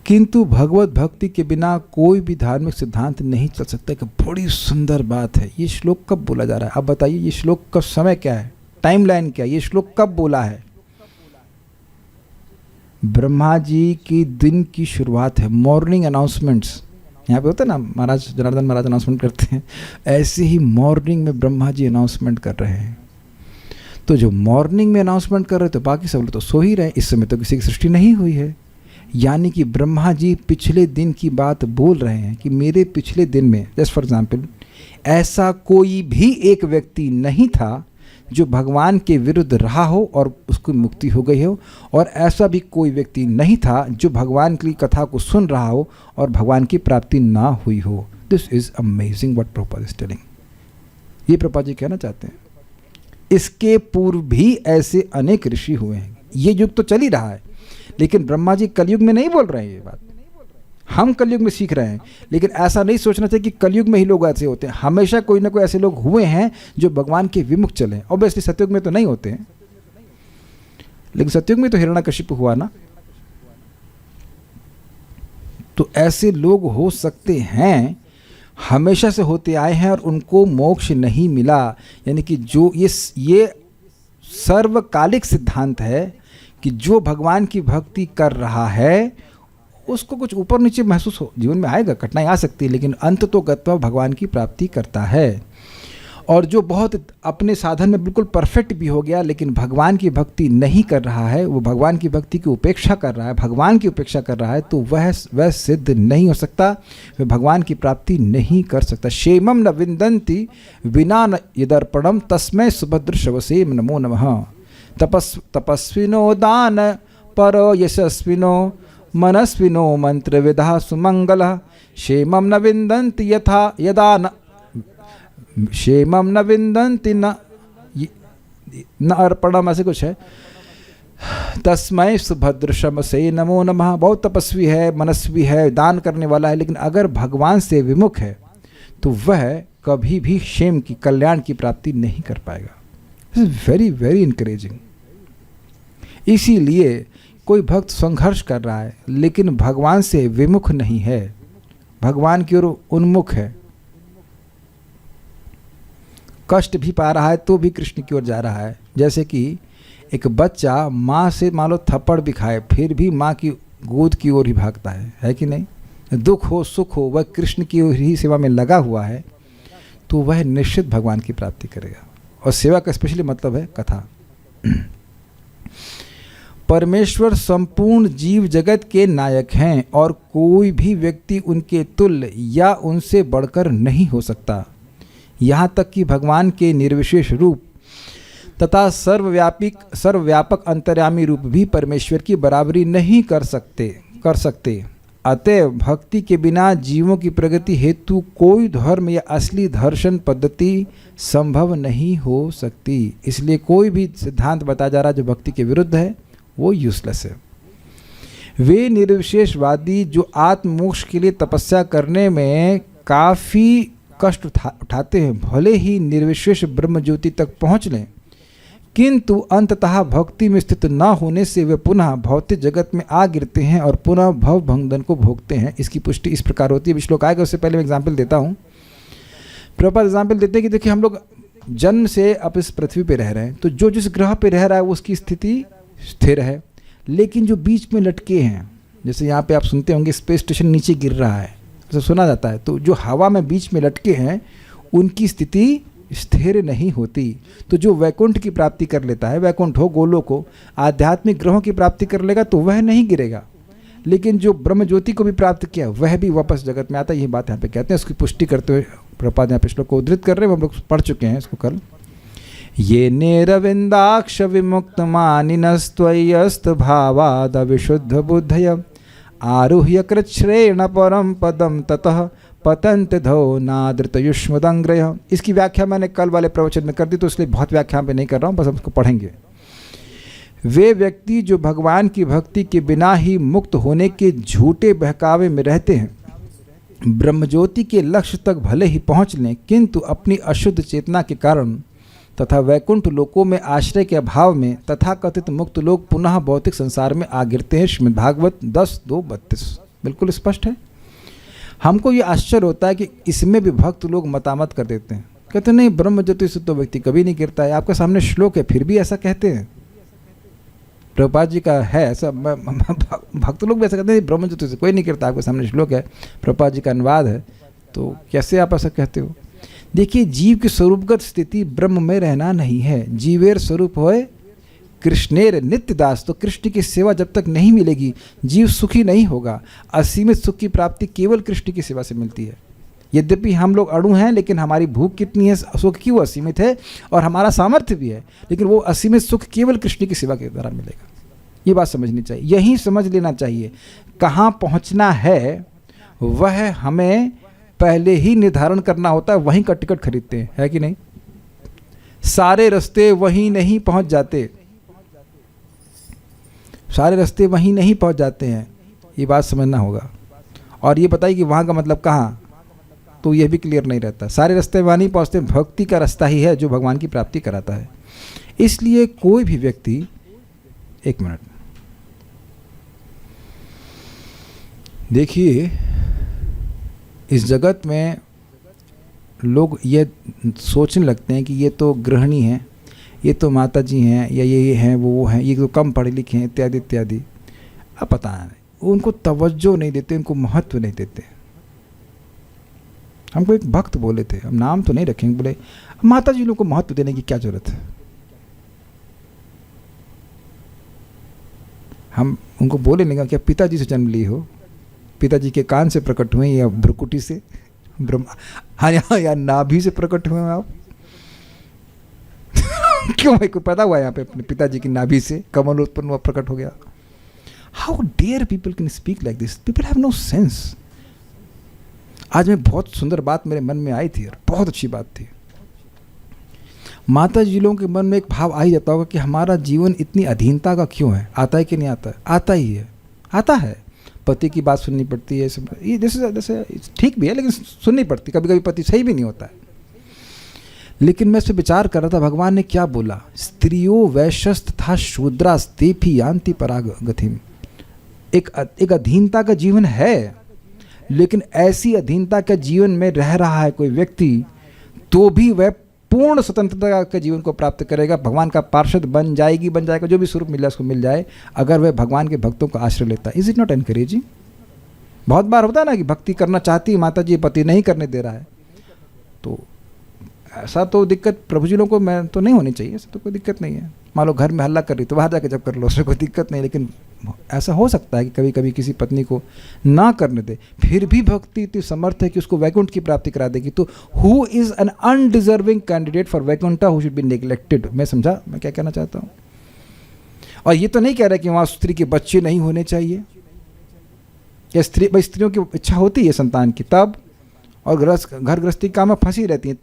किंतु भगवत भक्ति के बिना कोई भी धार्मिक सिद्धांत नहीं चल सकता। कि बड़ी सुंदर बात है। ये श्लोक कब बोला जा रहा है? आप बताइए, ये श्लोक का समय क्या है, टाइमलाइन क्या है, ये श्लोक कब बोला है? ब्रह्मा जी की दिन की शुरुआत है, मॉर्निंग अनाउंसमेंट्स यहाँ पे होता है ना, महाराज जनार्दन महाराज अनाउंसमेंट करते हैं, ऐसे ही मॉर्निंग में ब्रह्मा जी अनाउंसमेंट कर रहे हैं। तो जो मॉर्निंग में अनाउंसमेंट कर रहे थे, बाकी सब लोग तो सो ही रहे, इस समय तो किसी की सृष्टि नहीं हुई है। यानी कि ब्रह्मा जी पिछले दिन की बात बोल रहे हैं कि मेरे पिछले दिन में, जस्ट फॉर एग्जाम्पल, ऐसा कोई भी एक व्यक्ति नहीं था जो भगवान के विरुद्ध रहा हो और उसको मुक्ति हो गई हो, और ऐसा भी कोई व्यक्ति नहीं था जो भगवान की कथा को सुन रहा हो और भगवान की प्राप्ति ना हुई हो। This is amazing what Prabhupada is telling. ये प्रभुपाद जी कहना चाहते हैं। इसके पूर्व भी ऐसे अनेक ऋषि हुए हैं। ये युग तो चल ही रहा है, लेकिन ब्रह्मा जी कलयुग में नहीं बोल रहे हैं ये बात, हम कलयुग में सीख रहे हैं। लेकिन ऐसा नहीं सोचना चाहिए कि कलयुग में ही लोग ऐसे होते हैं। हमेशा कोई ना कोई ऐसे लोग हुए हैं जो भगवान के विमुख चले। ऑब्वियसली सतयुग में तो नहीं होते हैं, लेकिन सतयुग में तो हिरण्यकशिपु हुआ ना। तो ऐसे लोग हो सकते हैं, हमेशा से होते आए हैं और उनको मोक्ष नहीं मिला। यानी कि जो ये सर्वकालिक सिद्धांत है कि जो भगवान की भक्ति कर रहा है उसको कुछ ऊपर नीचे महसूस हो, जीवन में आएगा, कठिनाई आ सकती है, लेकिन अंत तो गत्वा भगवान की प्राप्ति करता है। और जो बहुत अपने साधन में बिल्कुल परफेक्ट भी हो गया लेकिन भगवान की भक्ति नहीं कर रहा है, वो भगवान की भक्ति की उपेक्षा कर रहा है, भगवान की उपेक्षा कर रहा है, तो वह सिद्ध नहीं हो सकता, वह भगवान की प्राप्ति नहीं कर सकता। क्षेमम न विंदन्ति विना न यदर्पणम तस्मै सुभद्र शवसे नमो नमः। तपस्विनो दान परो यशस्विनो मनस्विनो मंत्र विधा सुमंगल। क्षेमम न विंदन्ति यथा यदा न क्षेमम न विंदन्ति न अर्पणम, ऐसे कुछ है। तस्मै सुभद्र शमसे नमो नमः। बहुत तपस्वी है, मनस्वी है, दान करने वाला है, लेकिन अगर भगवान से विमुख है तो वह कभी भी क्षेम की, कल्याण की प्राप्ति नहीं कर पाएगा। This is very very encouraging. इसीलिए कोई भक्त संघर्ष कर रहा है लेकिन भगवान से विमुख नहीं है, भगवान की ओर उन्मुख है, कष्ट भी पा रहा है तो भी कृष्ण की ओर जा रहा है। जैसे कि एक बच्चा माँ से मान लो थप्पड़ भी खाए फिर भी माँ की गोद की ओर ही भागता है कि नहीं? दुख हो सुख हो वह कृष्ण की ओर ही सेवा में लगा हुआ है, तो वह निश्चित भगवान की प्राप्ति करेगा। और सेवा का स्पेशली मतलब है कथा। परमेश्वर संपूर्ण जीव जगत के नायक हैं और कोई भी व्यक्ति उनके तुल्य या उनसे बढ़कर नहीं हो सकता। यहाँ तक कि भगवान के निर्विशेष रूप तथा सर्वव्यापक अंतर्यामी रूप भी परमेश्वर की बराबरी नहीं कर सकते। अतएव भक्ति के बिना जीवों की प्रगति हेतु कोई धर्म या असली दर्शन पद्धति संभव नहीं हो सकती। इसलिए कोई भी सिद्धांत बताया जा रहा है जो भक्ति के विरुद्ध है वो यूजलेस है। वे निर्विशेषवादी जो आत्ममोक्ष के लिए तपस्या करने में काफ़ी कष्ट उठाते हैं, भले ही निर्विशेष ब्रह्म ज्योति तक पहुँच लें, किंतु अंततः भक्ति में स्थित न होने से वे पुनः भौतिक जगत में आ गिरते हैं और पुनः भव भंगन को भोगते हैं। इसकी पुष्टि इस प्रकार होती है। श्लोक आएगा, उससे पहले मैं एग्जाम्पल देता हूँ। प्रभुपाद एग्जाम्पल देते हैं कि देखिए हम लोग जन्म से अब इस पृथ्वी पे रह रहे हैं, तो जो जिस ग्रह पे रह रहा है उसकी स्थिति स्थिर है, लेकिन जो बीच में लटके हैं, जैसे यहाँ पे आप सुनते होंगे स्पेस स्टेशन नीचे गिर रहा है, तो सुना जाता है, तो जो हवा में बीच में लटके हैं उनकी स्थिति स्थिर नहीं होती। तो जो वैकुंठ की प्राप्ति कर लेता है, वैकुंठ हो गोलोक हो, आध्यात्मिक ग्रहों की प्राप्ति कर लेगा तो वह नहीं गिरेगा, लेकिन जो ब्रह्म ज्योति को भी प्राप्त किया वह भी वापस जगत में आता है। यही बात यहाँ पे कहते हैं। उसकी पुष्टि करते हुए प्रभुपाद यहाँ पे श्लोक को उद्धृत कर रहे हैं, हम लोग पढ़ चुके हैं इसको कल। ये नेरविंदाक्ष विमुक्त मानिनस्त्वयस्त भावाद विशुद्ध बुद्धय आरुह्य कृच्छ्रेण परम पदम ततः पतंत धो नादृत युष्मदंग्रय। इसकी व्याख्या मैंने कल वाले प्रवचन में कर दी, तो इसलिए बहुत व्याख्या पे नहीं कर रहा हूँ, बस हम इसको पढ़ेंगे। वे व्यक्ति जो भगवान की भक्ति के बिना ही मुक्त होने के झूठे बहकावे में रहते हैं, ब्रह्मज्योति के लक्ष्य तक भले ही पहुँच लें, किंतु अपनी अशुद्ध चेतना के कारण तथा वैकुंठ लोकों में आश्रय के अभाव में तथा कथित मुक्त लोग पुनः भौतिक संसार में आ गिरते हैं। श्रीमद् भागवत 10:2-32 बिल्कुल स्पष्ट है। हमको ये आश्चर्य होता है कि इसमें भी भक्त लोग मतामत कर देते हैं, कहते नहीं ब्रह्म ज्योति से तो व्यक्ति कभी नहीं गिरता है। आपके सामने श्लोक है फिर भी ऐसा कहते हैं। प्रभुपाद जी का है ऐसा, भक्त लोग भी ऐसा कहते हैं ब्रह्म ज्योति से कोई नहीं गिरता। आपके सामने श्लोक है, प्रभुपाद जी का अनुवाद है, तो कैसे आप ऐसा कहते हो? देखिए, जीव की स्वरूपगत स्थिति ब्रह्म में रहना नहीं है। जीवेर स्वरूप होए कृष्णेर नित्य दास। तो कृष्ण की सेवा जब तक नहीं मिलेगी जीव सुखी नहीं होगा। असीमित सुख की प्राप्ति केवल कृष्ण की सेवा से मिलती है। यद्यपि हम लोग अणु हैं, लेकिन हमारी भूख कितनी है, सुख की वो असीमित है, और हमारा सामर्थ्य भी है, लेकिन वो असीमित सुख केवल कृष्ण की सेवा के द्वारा मिलेगा। ये बात समझनी चाहिए, यही समझ लेना चाहिए। कहाँ पहुँचना है वह हमें पहले ही निर्धारण करना होता है, वहीं का टिकट खरीदते हैं, है कि नहीं? सारे रास्ते वहीं नहीं पहुंच जाते, सारे रास्ते वहीं नहीं पहुंच जाते हैं, ये बात समझना होगा। और ये बताइए कि वहाँ का मतलब कहाँ, तो ये भी क्लियर नहीं रहता। सारे रास्ते वहाँ नहीं पहुँचते, भक्ति का रास्ता ही है जो भगवान की प्राप्ति कराता है। इसलिए कोई भी व्यक्ति, एक मिनट देखिए, इस जगत में लोग ये सोचने लगते हैं कि ये तो गृहिणी हैं, ये तो माता जी हैं, या ये हैं वो हैं, ये तो कम पढ़े लिखे हैं, इत्यादि इत्यादि। अब पता नहीं, उनको तवज्जो नहीं देते, उनको महत्व नहीं देते। हमको एक भक्त बोले थे, हम नाम तो नहीं रखेंगे, बोले माता जी लोगों को महत्व देने की क्या जरूरत है। हम उनको बोले नहीं क्या पिताजी से जन्म ली हो, पिताजी के कान से प्रकट हुए या भ्रुकुटी से, हाँ या नाभि से प्रकट हुए आप क्यों भाई, को पता हुआ यहाँ पे अपने पिताजी की नाभि से कमल उत्पन्न हुआ, प्रकट हो गया। How dare people can speak like this, people have no sense. आज में बहुत सुंदर बात मेरे मन में आई थी और बहुत अच्छी बात थी। माता जी लोगों के मन में एक भाव आ ही जाता होगा कि हमारा जीवन इतनी अधीनता का क्यों है। आता है कि नहीं आता है? आता ही है, आता है। पति की बात सुननी पड़ती है, सब ये जैसे ठीक भी है, लेकिन सुननी पड़ती, कभी कभी पति सही भी नहीं होता है। लेकिन मैं इस पर विचार कर रहा था, भगवान ने क्या बोला, स्त्रियो वैश्यस्त तथा शूद्रास्ते भी यान्ति परागतिम। एक अधीनता का जीवन है, लेकिन ऐसी अधीनता के जीवन में रह रहा है कोई व्यक्ति, तो भी वह पूर्ण स्वतंत्रता के जीवन को प्राप्त करेगा। भगवान का पार्षद बन जाएगा, जो भी स्वरूप मिल जाए उसको मिल जाए, अगर वह भगवान के भक्तों का आश्रय लेता है। Is it not encouraging? बहुत बार होता है ना कि भक्ति करना चाहती है माता जी, पति नहीं करने दे रहा है, तो ऐसा तो दिक्कत प्रभु जी लोगों को मैं तो नहीं होनी चाहिए, ऐसा तो कोई दिक्कत नहीं है। मान लो घर में हल्ला कर रही तो बाहर जाके जब कर लो, उसमें कोई दिक्कत नहीं। लेकिन ऐसा हो सकता है कि कभी कभी किसी पत्नी को ना करने दे, फिर भी भक्ति इतनी समर्थ है कि उसको वैकुंठ की प्राप्ति करा देगी। तो who is an undeserving candidate for Vaikuntha who should be neglected. मैं समझा मैं क्या कहना चाहता हूँ? और ये तो नहीं कह रहा कि वहाँ स्त्री के बच्चे नहीं होने चाहिए, या स्त्रियों की इच्छा होती है संतान की तब, और घर गृहस्थी काम में फंसी रहती हैं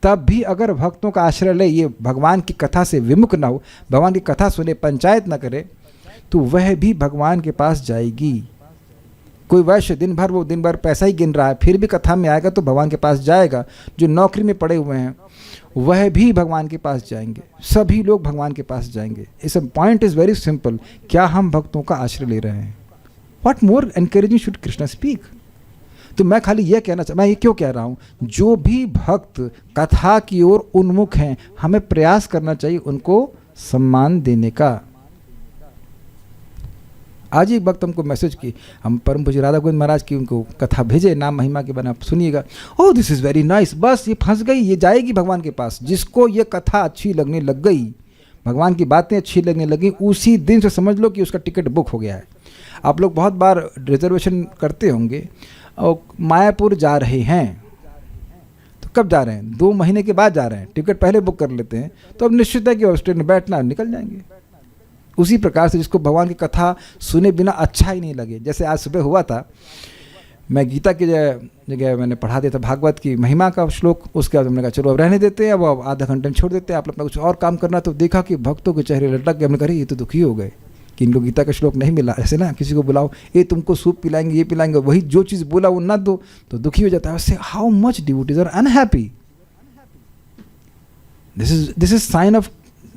तब भी अगर भक्तों का आश्रय ले, ये भगवान की कथा से विमुख ना हो, भगवान की कथा सुने, पंचायत ना करे, तो वह भी भगवान के पास जाएगी। कोई वैश्य दिन भर पैसा ही गिन रहा है, फिर भी कथा में आएगा तो भगवान के पास जाएगा। जो नौकरी में पड़े हुए हैं वह भी भगवान के पास जाएंगे, सभी लोग भगवान के पास जाएंगे। इस पॉइंट इज़ वेरी सिंपल, क्या हम भक्तों का आश्रय ले रहे हैं? What more encouraging should Krishna speak? तो मैं खाली यह कहना मैं ये क्यों कह रहा हूँ, जो भी भक्त कथा की ओर उन्मुख हैं, हमें प्रयास करना चाहिए उनको सम्मान देने का। आज एक भक्त हमको मैसेज की, हम परम पूज्य राधा गोविंद महाराज की उनको कथा भेजे, नाम महिमा के बना, सुनिएगा। Oh this is very nice, बस ये फंस गई, ये जाएगी भगवान के पास। जिसको ये कथा अच्छी लगने लग गई, भगवान की बातें अच्छी लगने लगी, उसी दिन से समझ लो कि उसका टिकट बुक हो गया है। आप लोग बहुत बार रिजर्वेशन करते होंगे, और मायापुर जा रहे हैं तो कब जा रहे हैं? 2 महीने के बाद जा रहे हैं, टिकट पहले बुक कर लेते हैं, तो अब निश्चित है कि उस ट्रेन में बैठना, निकल जाएंगे। उसी प्रकार से जिसको भगवान की कथा सुने बिना अच्छा ही नहीं लगे, जैसे आज सुबह हुआ था, मैं गीता की जगह मैंने पढ़ा दिया था भागवत की महिमा का श्लोक, उसके बाद हमने कहा चलो अब रहने देते हैं, अब आधा घंटे में छोड़ देते हैं, आप अपना कुछ और काम करना। तो देखा कि भक्तों के चेहरे लटक गए। हमने कहा ये तो दुखी हो गए कि इनको गीता का श्लोक नहीं मिला। ऐसे ना किसी को बुलाओ, ये तुमको सूप पिलाएंगे, ये पिलाएंगे, वही जो चीज़ बोला वो ना दो तो दुखी हो जाता है। वैसे how much devotees are unhappy. This is sign of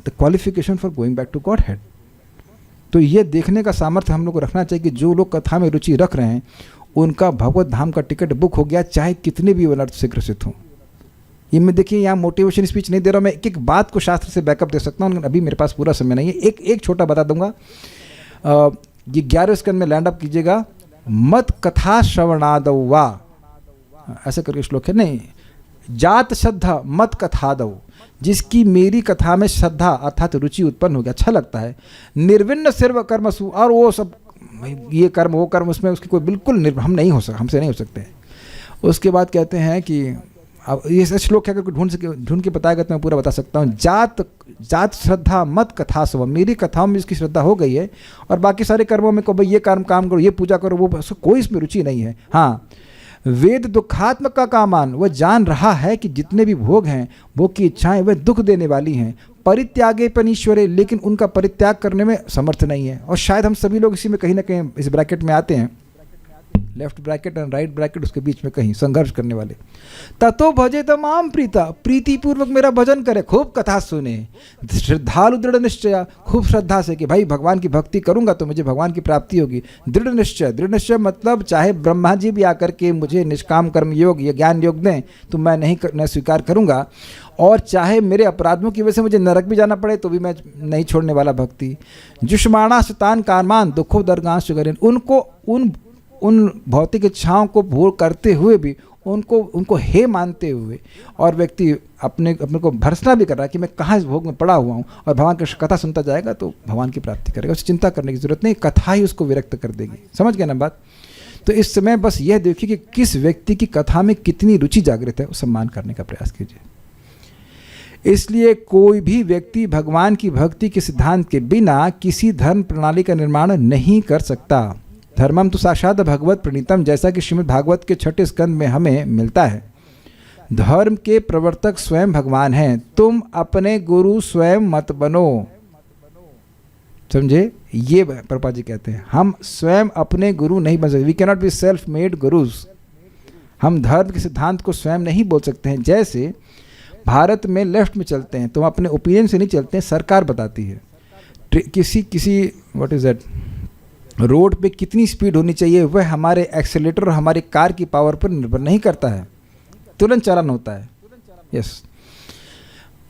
the qualification for going back to godhead. तो ये देखने का सामर्थ्य हम लोग को रखना चाहिए कि जो लोग कथा में रुचि रख रहे हैं उनका भगवत धाम का टिकट बुक हो गया, चाहे कितने भी अनर्थ से ग्रसित हों। ये मैं देखिए यहाँ मोटिवेशन स्पीच नहीं दे रहा हूँ, मैं एक एक बात को शास्त्र से बैकअप दे सकता हूँ, अभी मेरे पास पूरा समय नहीं है। एक छोटा बता दूंगा, ये 11वें स्कंद में लैंड अप कीजिएगा, मत कथा श्रवणादवा, ऐसे करके श्लोक है, नहीं, जात श्रद्धा मत कथा दो, जिसकी मेरी कथा में श्रद्धा अर्थात रुचि उत्पन्न हो गया, अच्छा लगता है, निर्विण्ण सर्व कर्मसु, और वो सब ये कर्म वो कर्म, उसमें उसकी कोई बिल्कुल हम नहीं हो सकते, हमसे नहीं हो सकते। उसके बाद कहते हैं कि अब ये श्लोक क्या करके ढूंढ के बताएगा तो मैं पूरा बता सकता हूँ। जात श्रद्धा मत कथा स्व, मेरी कथाओं में इसकी श्रद्धा हो गई है, और बाकी सारे कर्मों में को भाई ये काम करो, ये पूजा करो, वो कोई इसमें रुचि नहीं है। हाँ, वेद दुखात्मक का कामान, वह जान रहा है कि जितने भी भोग हैं, भोग की इच्छाएं, वे दुख देने वाली हैं। परित्यागे पनीश्वरे, लेकिन उनका परित्याग करने में समर्थ नहीं है। और शायद हम सभी लोग इसी में कहीं ना कहीं इस ब्रैकेट में आते हैं, लेफ्ट ब्रैकेट और राइट ब्रैकेट, उसके बीच में कहीं संघर्ष करने वाले। ततो भजे तमाम प्रीता, प्रीति पूर्वक मेरा भजन करे, खूब कथा सुने, श्रद्धालु दृढ़ निश्चय, खूब श्रद्धा से कि भाई भगवान की भक्ति करूंगा तो मुझे भगवान की प्राप्ति होगी। दृढ़ निश्चय, दृढ़ निश्चय मतलब चाहे ब्रह्मा जी भी आकर के मुझे निष्काम कर्म योग या ज्ञान योग दें तो मैं नहीं स्वीकार करूंगा, और चाहे मेरे अपराधों की वजह से मुझे नरक भी जाना पड़े तो भी मैं नहीं छोड़ने वाला भक्ति। जुष्माणा शतान कारमान दुखो दरगांश करें, उनको उन भौतिक इच्छाओं को भोग करते हुए भी उनको हे मानते हुए, और व्यक्ति अपने को भर्सना भी कर रहा है कि मैं कहाँ इस भोग में पड़ा हुआ हूँ, और भगवान की कथा सुनता जाएगा तो भगवान की प्राप्ति करेगा। उसे चिंता करने की जरूरत नहीं, कथा ही उसको विरक्त कर देगी। समझ गए ना बात? तो इस समय बस यह देखिए कि किस व्यक्ति की कथा में कितनी रुचि जागृत है, उस सम्मान करने का प्रयास कीजिए। इसलिए कोई भी व्यक्ति भगवान की भक्ति के सिद्धांत के बिना किसी धर्म प्रणाली का निर्माण नहीं कर सकता। धर्मम तो साक्षात भगवत प्रणीतम, जैसा कि श्रीमद् भागवत के 6ठे स्कंद में हमें मिलता है। धर्म के प्रवर्तक स्वयं भगवान हैं, तुम अपने गुरु स्वयं मत बनो। समझे? ये प्रभुपाद जी कहते हैं, हम स्वयं अपने गुरु नहीं बन सकते। We cannot be self made gurus. हम धर्म के सिद्धांत को स्वयं नहीं बोल सकते हैं। जैसे भारत में लेफ्ट में चलते हैं तो हम अपने ओपिनियन से नहीं चलते हैं, सरकार बताती है। किसी व्हाट इज दैट, रोड पे कितनी स्पीड होनी चाहिए वह हमारे एक्सेलेरेटर और हमारी कार की पावर पर निर्भर नहीं करता है, तुरंत चालन होता है। Yes,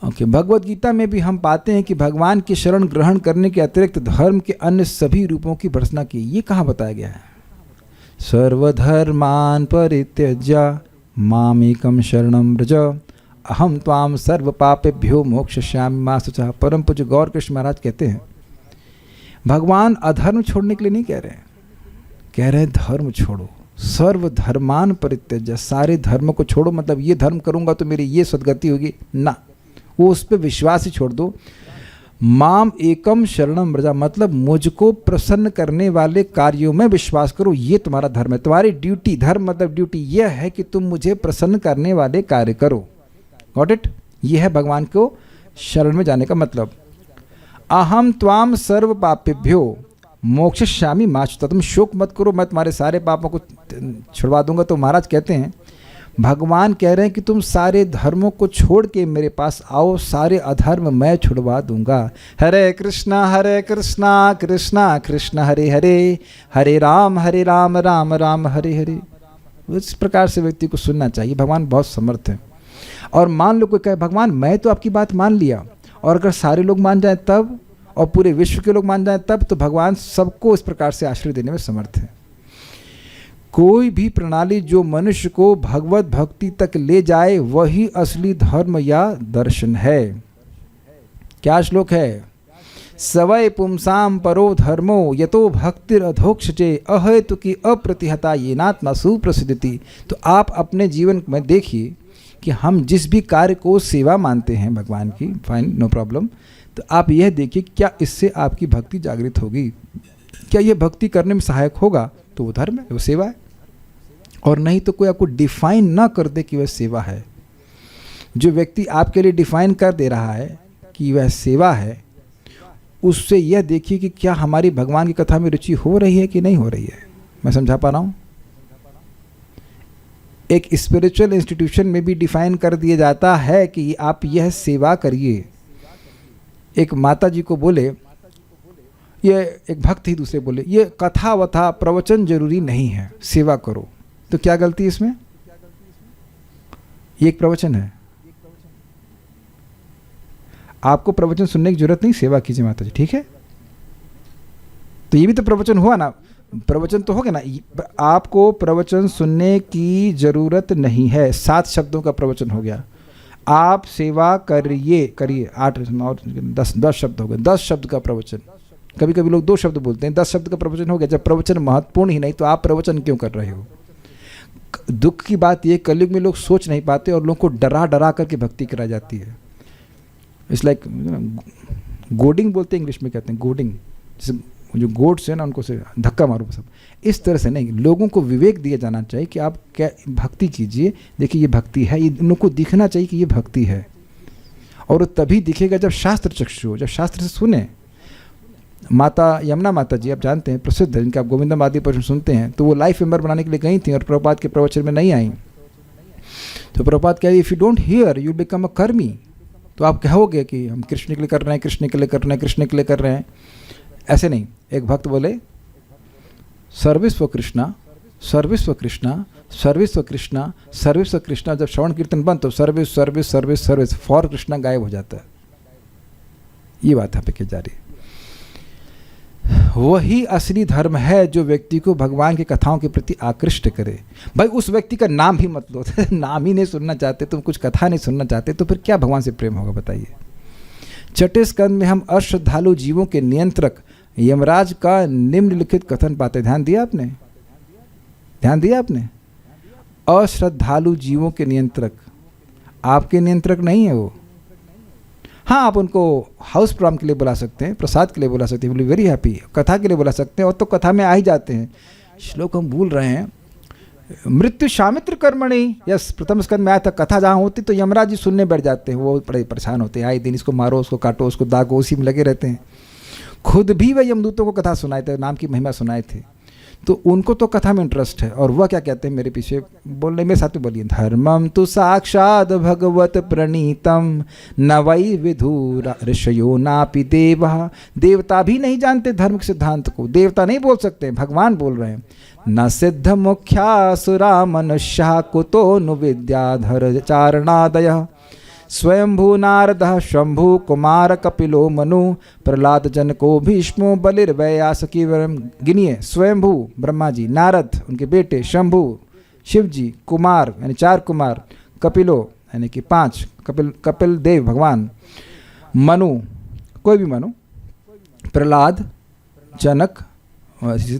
okay. भगवत गीता में भी हम पाते हैं कि भगवान की शरण ग्रहण करने के अतिरिक्त धर्म के अन्य सभी रूपों की भर्त्सना की। ये कहाँ बताया गया है? सर्वधर्मान परित्यज्य मामेकम शरणम व्रज अहम त्वाम सर्व पापेभ्यो मोक्षयिष्यामि मा शुचः। परम पूज्य गौर कृष्ण महाराज कहते हैं, भगवान अधर्म छोड़ने के लिए नहीं कह रहे हैं, कह रहे हैं धर्म छोड़ो। सर्व धर्मान परित्यज्य, सारे धर्म को छोड़ो, मतलब ये धर्म करूंगा तो मेरी ये सदगति होगी ना, वो उस पर विश्वास ही छोड़ दो। माम एकम शरणम व्रजा, मतलब मुझको प्रसन्न करने वाले कार्यों में विश्वास करो, ये तुम्हारा धर्म है। तुम्हारी ड्यूटी, धर्म मतलब ड्यूटी, यह है कि तुम मुझे प्रसन्न करने वाले कार्य करो। Got it? ये है भगवान को शरण में जाने का मतलब। अहम त्वाम सर्व पापेभ्यो मोक्षयिष्यामि मा शुचः, तुम शोक मत करो, मैं तुम्हारे सारे पापों को छुड़वा दूंगा। तो महाराज कहते हैं, भगवान कह रहे हैं कि तुम सारे धर्मों को छोड़ के मेरे पास आओ, सारे अधर्म मैं छुड़वा दूंगा। हरे कृष्णा कृष्णा कृष्णा हरे हरे, हरे राम राम राम हरे हरे। इस प्रकार से व्यक्ति को सुनना चाहिए। भगवान बहुत समर्थ है। और मान लो कोई कहे, भगवान मैं तो आपकी बात मान लिया, और अगर सारे लोग मान जाएं तब, और पूरे विश्व के लोग मान जाएं तब, तो भगवान सबको इस प्रकार से आश्रय देने में समर्थ है। कोई भी प्रणाली जो मनुष्य को भगवत भक्ति तक ले जाए वही असली धर्म या दर्शन है। क्या श्लोक है? सवय पुंसाम परो धर्मो यतो भक्तिर अधोक्षजे अहेतुकी अप्रतिहता येनात्मा सुप्रसिद्धति। तो आप अपने जीवन में देखिए कि हम जिस भी कार्य को सेवा मानते हैं भगवान की, फाइन, नो प्रॉब्लम, तो आप यह देखिए क्या इससे आपकी भक्ति जागृत होगी, क्या यह भक्ति करने में सहायक होगा, तो वो धर्म है, वो सेवा है। और नहीं तो कोई आपको डिफाइन ना कर दे कि वह सेवा है। जो व्यक्ति आपके लिए डिफाइन कर दे रहा है कि वह सेवा है, उससे यह देखिए कि क्या हमारी भगवान की कथा में रुचि हो रही है कि नहीं हो रही है। मैं समझा पा रहा हूँ? एक स्पिरिचुअल इंस्टीट्यूशन में भी डिफाइन कर दिया जाता है कि आप यह सेवा करिए। एक माता जी को बोले, ये एक भक्त ही दूसरे बोले, ये कथा वथा प्रवचन जरूरी नहीं है, सेवा करो। तो क्या गलती है इसमें? ये एक प्रवचन है, आपको प्रवचन सुनने की जरूरत नहीं, सेवा कीजिए माता जी, ठीक है? तो ये भी तो प्रवचन हुआ ना, प्रवचन तो हो गया ना। आपको प्रवचन सुनने की जरूरत नहीं है, 7 शब्दों का प्रवचन हो गया। आप सेवा करिए 8 और 10 शब्द हो गए, 10 शब्द का प्रवचन। कभी कभी लोग 2 शब्द बोलते हैं, 10 शब्द का प्रवचन हो गया। जब प्रवचन महत्वपूर्ण ही नहीं तो आप प्रवचन क्यों कर रहे हो? दुख की बात ये, कलयुग में लोग सोच नहीं पाते और लोगों को डरा डरा करके भक्ति कराई जाती है। इट्स लाइक गोडिंग बोलते हैं, इंग्लिश में कहते हैं गोडिंग। जो गोट्स हैं ना उनको से धक्का मारो सब, इस तरह से नहीं। लोगों को विवेक दिया जाना चाहिए कि आप क्या भक्ति कीजिए, देखिए ये भक्ति है, ये उनको दिखना चाहिए कि ये भक्ति है, और तभी दिखेगा जब शास्त्र चक्षु हो, जब शास्त्र से सुने। माता यमुना माता जी आप जानते हैं, प्रसिद्ध है, जिनका आप गोविंदम आदि पर सुनते हैं, तो वो लाइफ मेंबर बनाने के लिए गई थी और प्रभुपाद के प्रवचन में नहीं आई। तो प्रभुपाद कह रही if you don't hear you become a कर्मी, तो आप कहोगे कि हम कृष्ण के लिए कर रहे हैं, कृष्ण के लिए कर रहे हैं, कृष्ण के लिए कर रहे हैं। ऐसे नहीं। एक भक्त बोले service for Krishna, service for Krishna, service for Krishna, service for Krishna. जब श्रवण कीर्तन बंद तो service service service service for Krishna गायब हो जाता है। ये बात यहाँ पे की जा रही है। वही असली धर्म है जो व्यक्ति को भगवान की कथाओं के प्रति आकृष्ट करे। भाई उस व्यक्ति का नाम भी मत लो, नाम ही नहीं सुनना चाहते, तुम कुछ कथा नहीं सुनना चाहते, तो फिर क्या भगवान से प्रेम होगा बताइए। छठे स्कंद में हम अश्रद्धालु जीवों के नियंत्रक यमराज का निम्नलिखित कथन पाते। ध्यान दिया आपने, ध्यान दिया आपने? अश्रद्धालु जीवों के नियंत्रक, आपके नियंत्रक नहीं है वो। हाँ, आप उनको हाउस प्रोग्राम के लिए बुला सकते हैं, प्रसाद के लिए बुला सकते हैं, विल बी वेरी हैप्पी, कथा के लिए बुला सकते हैं, और तो कथा में आ ही जाते हैं। श्लोक हम भूल रहे हैं, मृत्यु शामित्र कर्मणि, यस प्रथम स्कंद में आया था। कथा जहाँ होती तो यमराज जी सुनने बैठ जाते हैं, वो बड़े परेशान होते हैं, आए दिन इसको मारो, उसको काटो, उसको दागो, उसी में लगे रहते हैं। खुद भी वह यमदूतों को कथा सुनाए थे, नाम की महिमा सुनाए थे, तो उनको तो कथा में इंटरेस्ट है। और वह क्या कहते हैं, मेरे पीछे बोलने में साथ में बोलिए, धर्मम तो साक्षात भगवत प्रणीतम न वै विधुर ऋषयो नापि देवा। देवता भी नहीं जानते धर्म के सिद्धांत को, देवता नहीं बोल सकते, भगवान बोल रहे हैं। न सिद्ध मुख्यासुरा मनुष्या कुतो नु विद्याधर चारणादय स्वयंभू नारद शंभु कुमार कपिलो मनु प्रहलाद जनको भीष्मो बलिर्वयासकी। गिनिए, स्वयंभू ब्रह्मा जी, नारद उनके बेटे, शंभु शिव जी, कुमार यानी 4 कुमार, कपिलो यानी कि 5 कपिल देव भगवान, मनु कोई भी मनु, प्रहलाद, जनक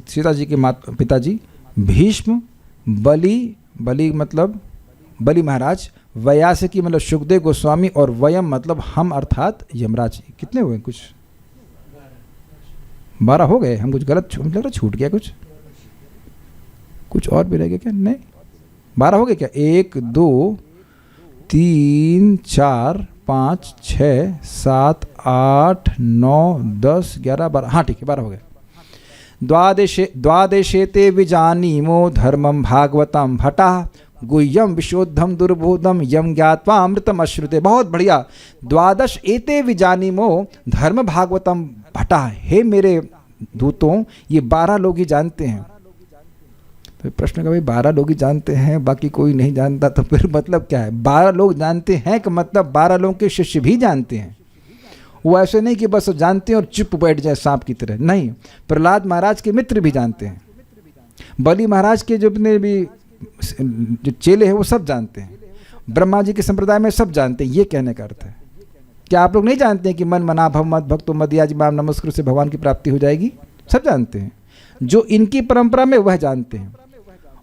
सीता जी के पिताजी, भीष्म, बलि मतलब बलि महाराज, वयासकी मतलब सुखदेव गोस्वामी, और वयम मतलब हम अर्थात यमराज। कितने हुए? कुछ 12 हो गए। हम कुछ गलत लग रहा, छूट गया कुछ और भी रह गया क्या? नहीं, 12 हो गए क्या? 1 2 3 4 5 6 7 8 9 10 11 12, हाँ ठीक है 12 हो गए। द्वादशे ते विजानीमो धर्मम भागवतम भटा गुह्यम विशोद्धम दुर्बोधम यम ज्ञात्वा अमृतम अश्रुते। बहुत बढ़िया। 12 एते विजानीमो धर्म भागवतम भटा। हे मेरे दूतों, ये 12 लोग ही जानते हैं। तो प्रश्न का भाई 12 लोग ही जानते हैं, बाकी कोई नहीं जानता, तो फिर मतलब क्या है? 12 लोग जानते हैं कि मतलब 12 लोगों के शिष्य भी जानते हैं। वो ऐसे नहीं कि बस जानते हैं और चुप बैठ जाए सांप की तरह, नहीं। प्रहलाद महाराज के मित्र भी जानते हैं, बलि महाराज के जितने भी जो चेले हैं वो सब जानते हैं, ब्रह्मा जी के संप्रदाय में सब जानते हैं। ये कहने का अर्थ है। क्या आप लोग नहीं जानते हैं कि मन मना भव मत भक्तो मदयाजी माम नमस्कृत से भगवान की प्राप्ति हो जाएगी? सब जानते हैं। जो इनकी परंपरा में वह जानते हैं।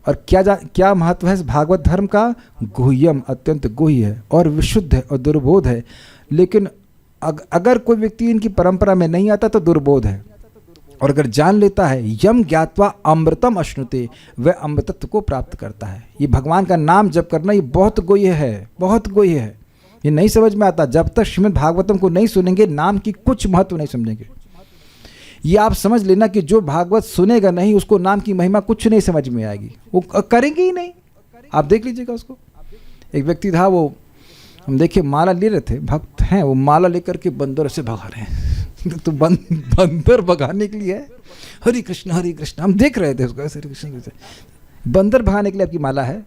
और क्या महत्व है भागवत धर्म का? गुह्यम, अत्यंत गुह्य है और विशुद्ध है और दुर्बोध है। लेकिन अगर कोई व्यक्ति इनकी परंपरा में नहीं आता तो दुर्बोध है, और अगर जान लेता है यम ज्ञात्वा अमृतम अश्नुते, वह अमृतत्व को प्राप्त करता है। ये भगवान का नाम जप करना ये बहुत गुह्य है, बहुत गुह्य है। ये नहीं समझ में आता जब तक श्रीमद् भागवतम को नहीं सुनेंगे, नाम की कुछ महत्व नहीं समझेंगे। ये आप समझ लेना कि जो भागवत सुनेगा नहीं उसको नाम की महिमा कुछ नहीं समझ में आएगी, वो करेंगे ही नहीं। आप देख लीजिएगा उसको। एक व्यक्ति था, वो हम देखिए माला ले रहे थे, भक्त हैं, वो माला लेकर के बंदर से भगा रहे हैं। तो बंदर भगाने के लिए हरे कृष्ण हम देख रहे थे उसको, हरे कृष्ण बंदर भगाने के लिए आपकी माला है,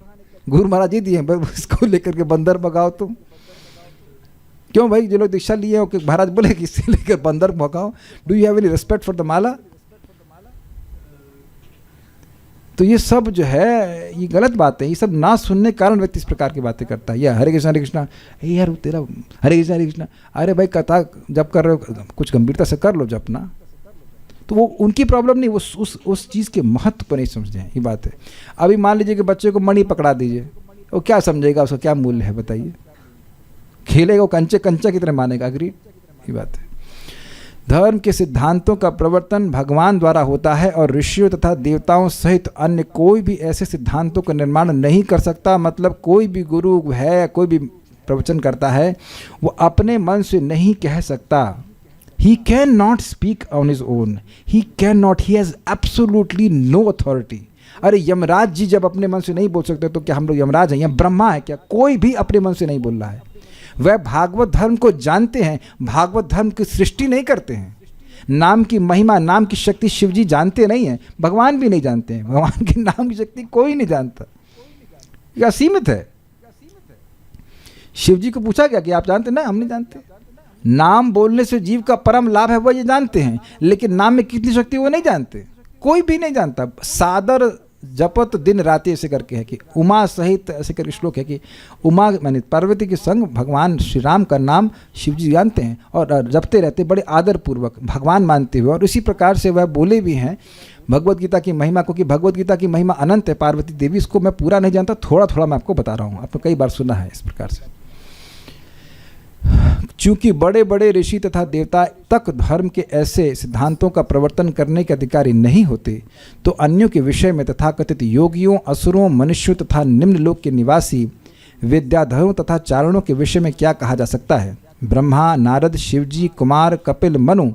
गुरु महाराज जी दिए, इसको लेकर के बंदर भगाओ तुम। क्यों भाई? जो लोग दीक्षा लिए हो कि महाराज बोले कि इससे लेकर बंदर भगाओ, do you have any respect for the mala? तो ये सब जो है ये गलत बात है। ये सब ना सुनने के कारण व्यक्ति इस प्रकार की बातें करता है। या हरे कृष्णा यार तेरा हरे कृष्णा, अरे भाई कथा जब कर रहे हो कुछ गंभीरता से कर लो जपना। तो वो उनकी प्रॉब्लम नहीं, वो उस चीज़ के महत्व को नहीं समझते हैं। ये बात है। अभी मान लीजिए कि बच्चे को मणि पकड़ा दीजिए, वो क्या समझेगा, उसका क्या मूल्य है बताइए? खेलेगा वो कंचा की तरह मानेगा। अग्री? ये बात है। धर्म के सिद्धांतों का प्रवर्तन भगवान द्वारा होता है और ऋषियों तथा देवताओं सहित अन्य कोई भी ऐसे सिद्धांतों का निर्माण नहीं कर सकता। मतलब कोई भी गुरु है, कोई भी प्रवचन करता है, वो अपने मन से नहीं कह सकता। He cannot speak on his own. He cannot. He has absolutely no authority. अरे यमराज जी जब अपने मन से नहीं बोल सकते तो क्या हम लोग यमराज हैं या ब्रह्मा है क्या? कोई भी अपने मन से नहीं बोल रहा है। वह भागवत धर्म को जानते हैं, भागवत धर्म की सृष्टि नहीं करते हैं। नाम की महिमा, नाम की शक्ति शिव जी जानते नहीं हैं, भगवान भी नहीं जानते हैं। भगवान के नाम की शक्ति कोई नहीं जानता, यह असीमित है। शिव जी को पूछा गया कि आप जानते? ना, हम नहीं जानते। नाम बोलने से जीव का परम लाभ है वो ये जानते हैं, लेकिन नाम में कितनी शक्ति वो नहीं जानते, कोई भी नहीं जानता। सादर जपत दिन राति ऐसे करके है कि उमा सहित ऐसे करके श्लोक है कि उमा माने पार्वती के संग भगवान श्री राम का नाम शिव जी जानते हैं और जपते रहते बड़े आदर पूर्वक भगवान मानते हुए। और इसी प्रकार से वह बोले भी हैं भगवत गीता की महिमा को कि भगवत गीता की महिमा अनंत है। पार्वती देवी, इसको मैं पूरा नहीं जानता, थोड़ा थोड़ा मैं आपको बता रहा हूँ, आपने कई बार सुना है इस प्रकार से। चूंकि बड़े बड़े ऋषि तथा देवता तक धर्म के ऐसे सिद्धांतों का प्रवर्तन करने के अधिकारी नहीं होते, तो अन्यों के विषय में तथाकथित योगियों, असुरों, मनुष्यों तथा निम्न लोक के निवासी विद्याधरों तथा चारणों के विषय में क्या कहा जा सकता है? ब्रह्मा, नारद, शिवजी, कुमार, कपिल, मनु,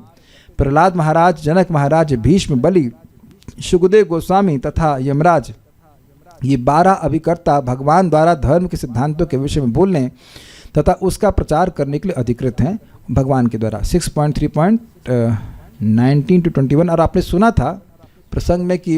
प्रहलाद महाराज, जनक महाराज, भीष्म, बलि, सुखदेव गोस्वामी तथा यमराज, ये 12 अभिकर्ता भगवान द्वारा धर्म के सिद्धांतों के विषय में बोलने तथा उसका प्रचार करने के लिए अधिकृत हैं भगवान के द्वारा। 6.3.19 to 21। और आपने सुना था प्रसंग में कि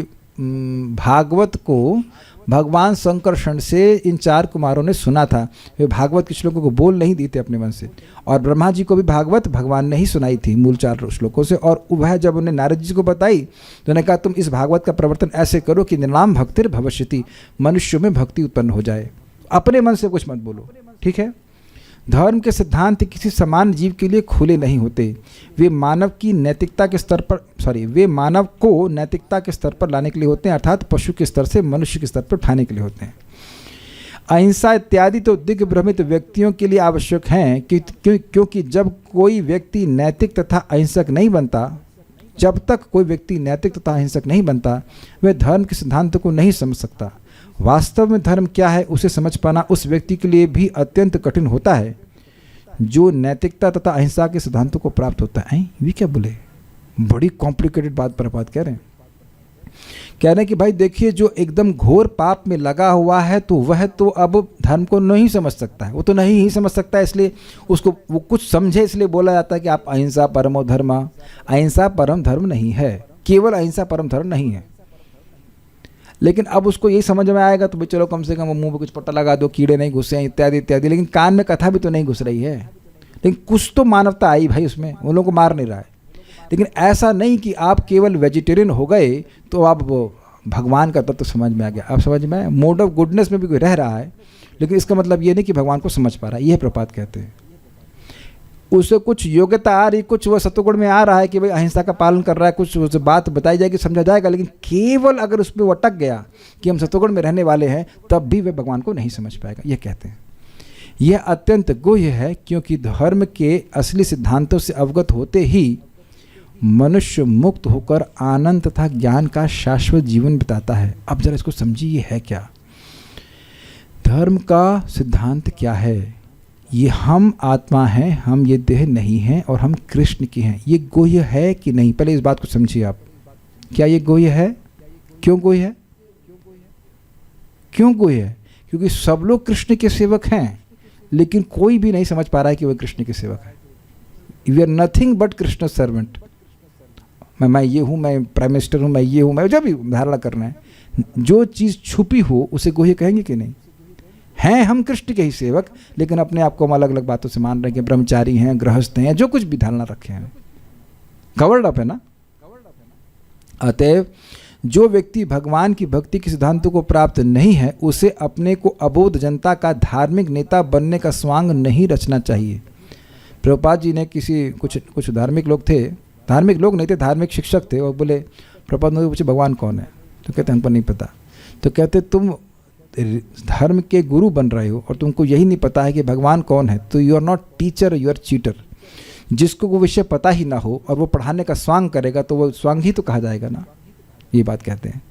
भागवत को भगवान संकर्षण से इन 4 कुमारों ने सुना था। वे भागवत के श्लोकों को बोल नहीं दिए थे अपने मन से, और ब्रह्मा जी को भी भागवत भगवान ने ही सुनाई थी मूल 4 श्लोकों से। और वह जब उन्हें नारद जी को बताई तो उन्होंने कहा तुम इस भागवत का प्रवर्तन ऐसे करो कि निर्नाम भक्तिर भविष्यति, मनुष्यों में भक्ति उत्पन्न हो जाए। अपने मन से कुछ मत बोलो, ठीक है? धर्म के सिद्धांत किसी समान जीव के लिए खुले नहीं होते। वे मानव को नैतिकता के स्तर पर लाने के लिए होते हैं, अर्थात पशु के स्तर से मनुष्य के स्तर पर उठाने के लिए होते हैं। अहिंसा इत्यादि तो दिग्भ्रमित व्यक्तियों के लिए आवश्यक हैं क्योंकि जब कोई व्यक्ति नैतिक तथा अहिंसक नहीं बनता, जब तक कोई व्यक्ति नैतिक तथा अहिंसक नहीं बनता, वह धर्म के सिद्धांतों को नहीं समझ सकता। वास्तव में धर्म क्या है उसे समझ पाना उस व्यक्ति के लिए भी अत्यंत कठिन होता है जो नैतिकता तथा अहिंसा के सिद्धांतों को प्राप्त होता है। ये क्या बोले, बड़ी कॉम्प्लिकेटेड बात पर बात कह रहे हैं। कह रहे हैं कि भाई देखिए, जो एकदम घोर पाप में लगा हुआ है तो वह तो अब धर्म को नहीं समझ सकता है, वो तो नहीं ही समझ सकता है, इसलिए उसको वो कुछ समझे, इसलिए बोला जाता है कि आप अहिंसा परमो धर्म। अहिंसा परम धर्म नहीं है, केवल अहिंसा परम धर्म नहीं है। लेकिन अब उसको यही समझ में आएगा तो भाई चलो कम से कम मुंह पे कुछ पट्टा लगा दो, कीड़े नहीं घुसे इत्यादि इत्यादि, लेकिन कान में कथा भी तो नहीं घुस रही है। लेकिन कुछ तो मानवता आई भाई उसमें, उन लोगों को मार नहीं रहा है। लेकिन ऐसा नहीं कि आप केवल वेजिटेरियन हो गए तो आप वो भगवान का तत्व समझ में आ गया। आप समझ में आए, मोड ऑफ गुडनेस में भी कोई रह रहा है, लेकिन इसका मतलब ये नहीं कि भगवान को समझ पा रहा है। यह प्रपात कहते हैं। उसे कुछ योग्यता आ रही, कुछ वह सत्वगुण में आ रहा है कि भाई अहिंसा का पालन कर रहा है, कुछ उसे बात बताई जाएगी, समझा जाएगा, लेकिन केवल अगर उसमें वो अटक गया कि हम सत्वगुण में रहने वाले हैं, तब भी वह भगवान को नहीं समझ पाएगा। यह कहते हैं। यह अत्यंत गुह्य है क्योंकि धर्म के असली सिद्धांतों से अवगत होते ही मनुष्य मुक्त होकर आनंद तथा ज्ञान का शाश्वत जीवन बिताता है। अब जरा इसको समझिए, ये है क्या? धर्म का सिद्धांत क्या है? ये हम आत्मा हैं, हम ये देह नहीं हैं और हम कृष्ण की हैं। ये गुह्य है कि नहीं? पहले इस बात को समझिए आप। क्या ये गुह्य है? क्यों गुह्य है? क्यों गुह्य है? क्योंकि सब लोग कृष्ण के सेवक हैं, लेकिन कोई भी नहीं समझ पा रहा है कि वह कृष्ण के सेवक है। We are nothing but Krishna servant. मैं ये हूँ, मैं प्राइम मिनिस्टर हूँ, मैं ये हूँ, मैं जब भी धारणा करना है, जो चीज़ छुपी हो उसे गुह्य कहेंगे कि नहीं? हैं हम कृष्ण के ही सेवक, लेकिन अपने आप को हम अलग अलग बातों से मान रहे हैं कि ब्रह्मचारी हैं, गृहस्थ हैं, जो कुछ भी धारणा रखे हैं, कवर्ड अप है ना। अतएव जो व्यक्ति भगवान की भक्ति के सिद्धांतों को प्राप्त नहीं है, उसे अपने को अबोध जनता का धार्मिक नेता बनने का स्वांग नहीं रचना चाहिए। प्रभुपाद जी ने कुछ धार्मिक लोग थे, धार्मिक लोग नहीं थे, धार्मिक शिक्षक थे, और बोले प्रभुपाद ने पूछे भगवान कौन है? तो कहते हमको नहीं पता। तो कहते तुम धर्म के गुरु बन रहे हो और तुमको यही नहीं पता है कि भगवान कौन है, तो you are not teacher, you are cheater. जिसको वो विषय पता ही ना हो और वो पढ़ाने का स्वांग करेगा तो वो स्वांग ही तो कहा जाएगा ना, ये बात कहते हैं।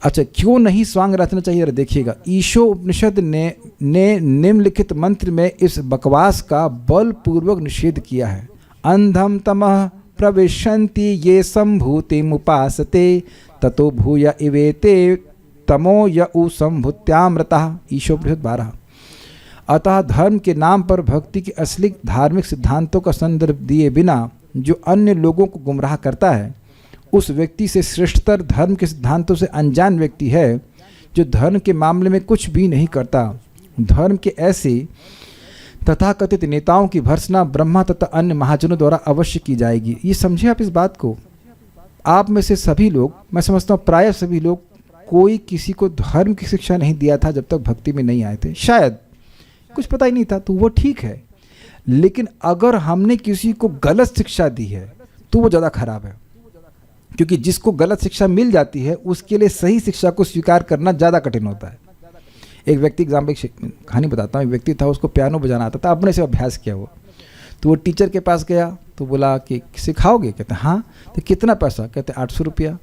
अच्छा, क्यों नहीं स्वांग रचना चाहिए? देखिएगा, ईशो उपनिषद ने निम्नलिखित मंत्र में इस बकवास का बलपूर्वक निषेध किया है। अंधम तमः प्रविशन्ति ये संभूतिम उपासते ततो भूय इवेते तमो य उ संभूत्यामृतः। ईशोपनिषद 12। अतः धर्म के नाम पर भक्ति के असली धार्मिक सिद्धांतों का संदर्भ दिए बिना जो अन्य लोगों को गुमराह करता है, उस व्यक्ति से श्रेष्ठतर धर्म के सिद्धांतों से अनजान व्यक्ति है जो धर्म के मामले में कुछ भी नहीं करता। धर्म के ऐसे तथाकथित नेताओं की भर्त्सना ब्रह्मा तथा अन्य महाजनों द्वारा अवश्य की जाएगी। ये समझिए आप इस बात को। आप में से सभी लोग, मैं समझता हूँ प्राय सभी लोग, कोई किसी को धर्म की शिक्षा नहीं दिया था जब तक भक्ति में नहीं आए थे। शायद कुछ पता ही नहीं था, तो वो ठीक है। लेकिन अगर हमने किसी को गलत शिक्षा दी है तो वो ज़्यादा खराब है, क्योंकि जिसको गलत शिक्षा मिल जाती है उसके लिए सही शिक्षा को स्वीकार करना ज़्यादा कठिन होता है। एक व्यक्ति, एग्जाम्पल कहानी बताता हूँ। एक व्यक्ति था, उसको पियानो बजाना आता था, अपने से अभ्यास किया वो। तो वो टीचर के पास गया तो बोला कि सिखाओगे? कहते हाँ। तो कितना पैसा? कहते 800 रुपया।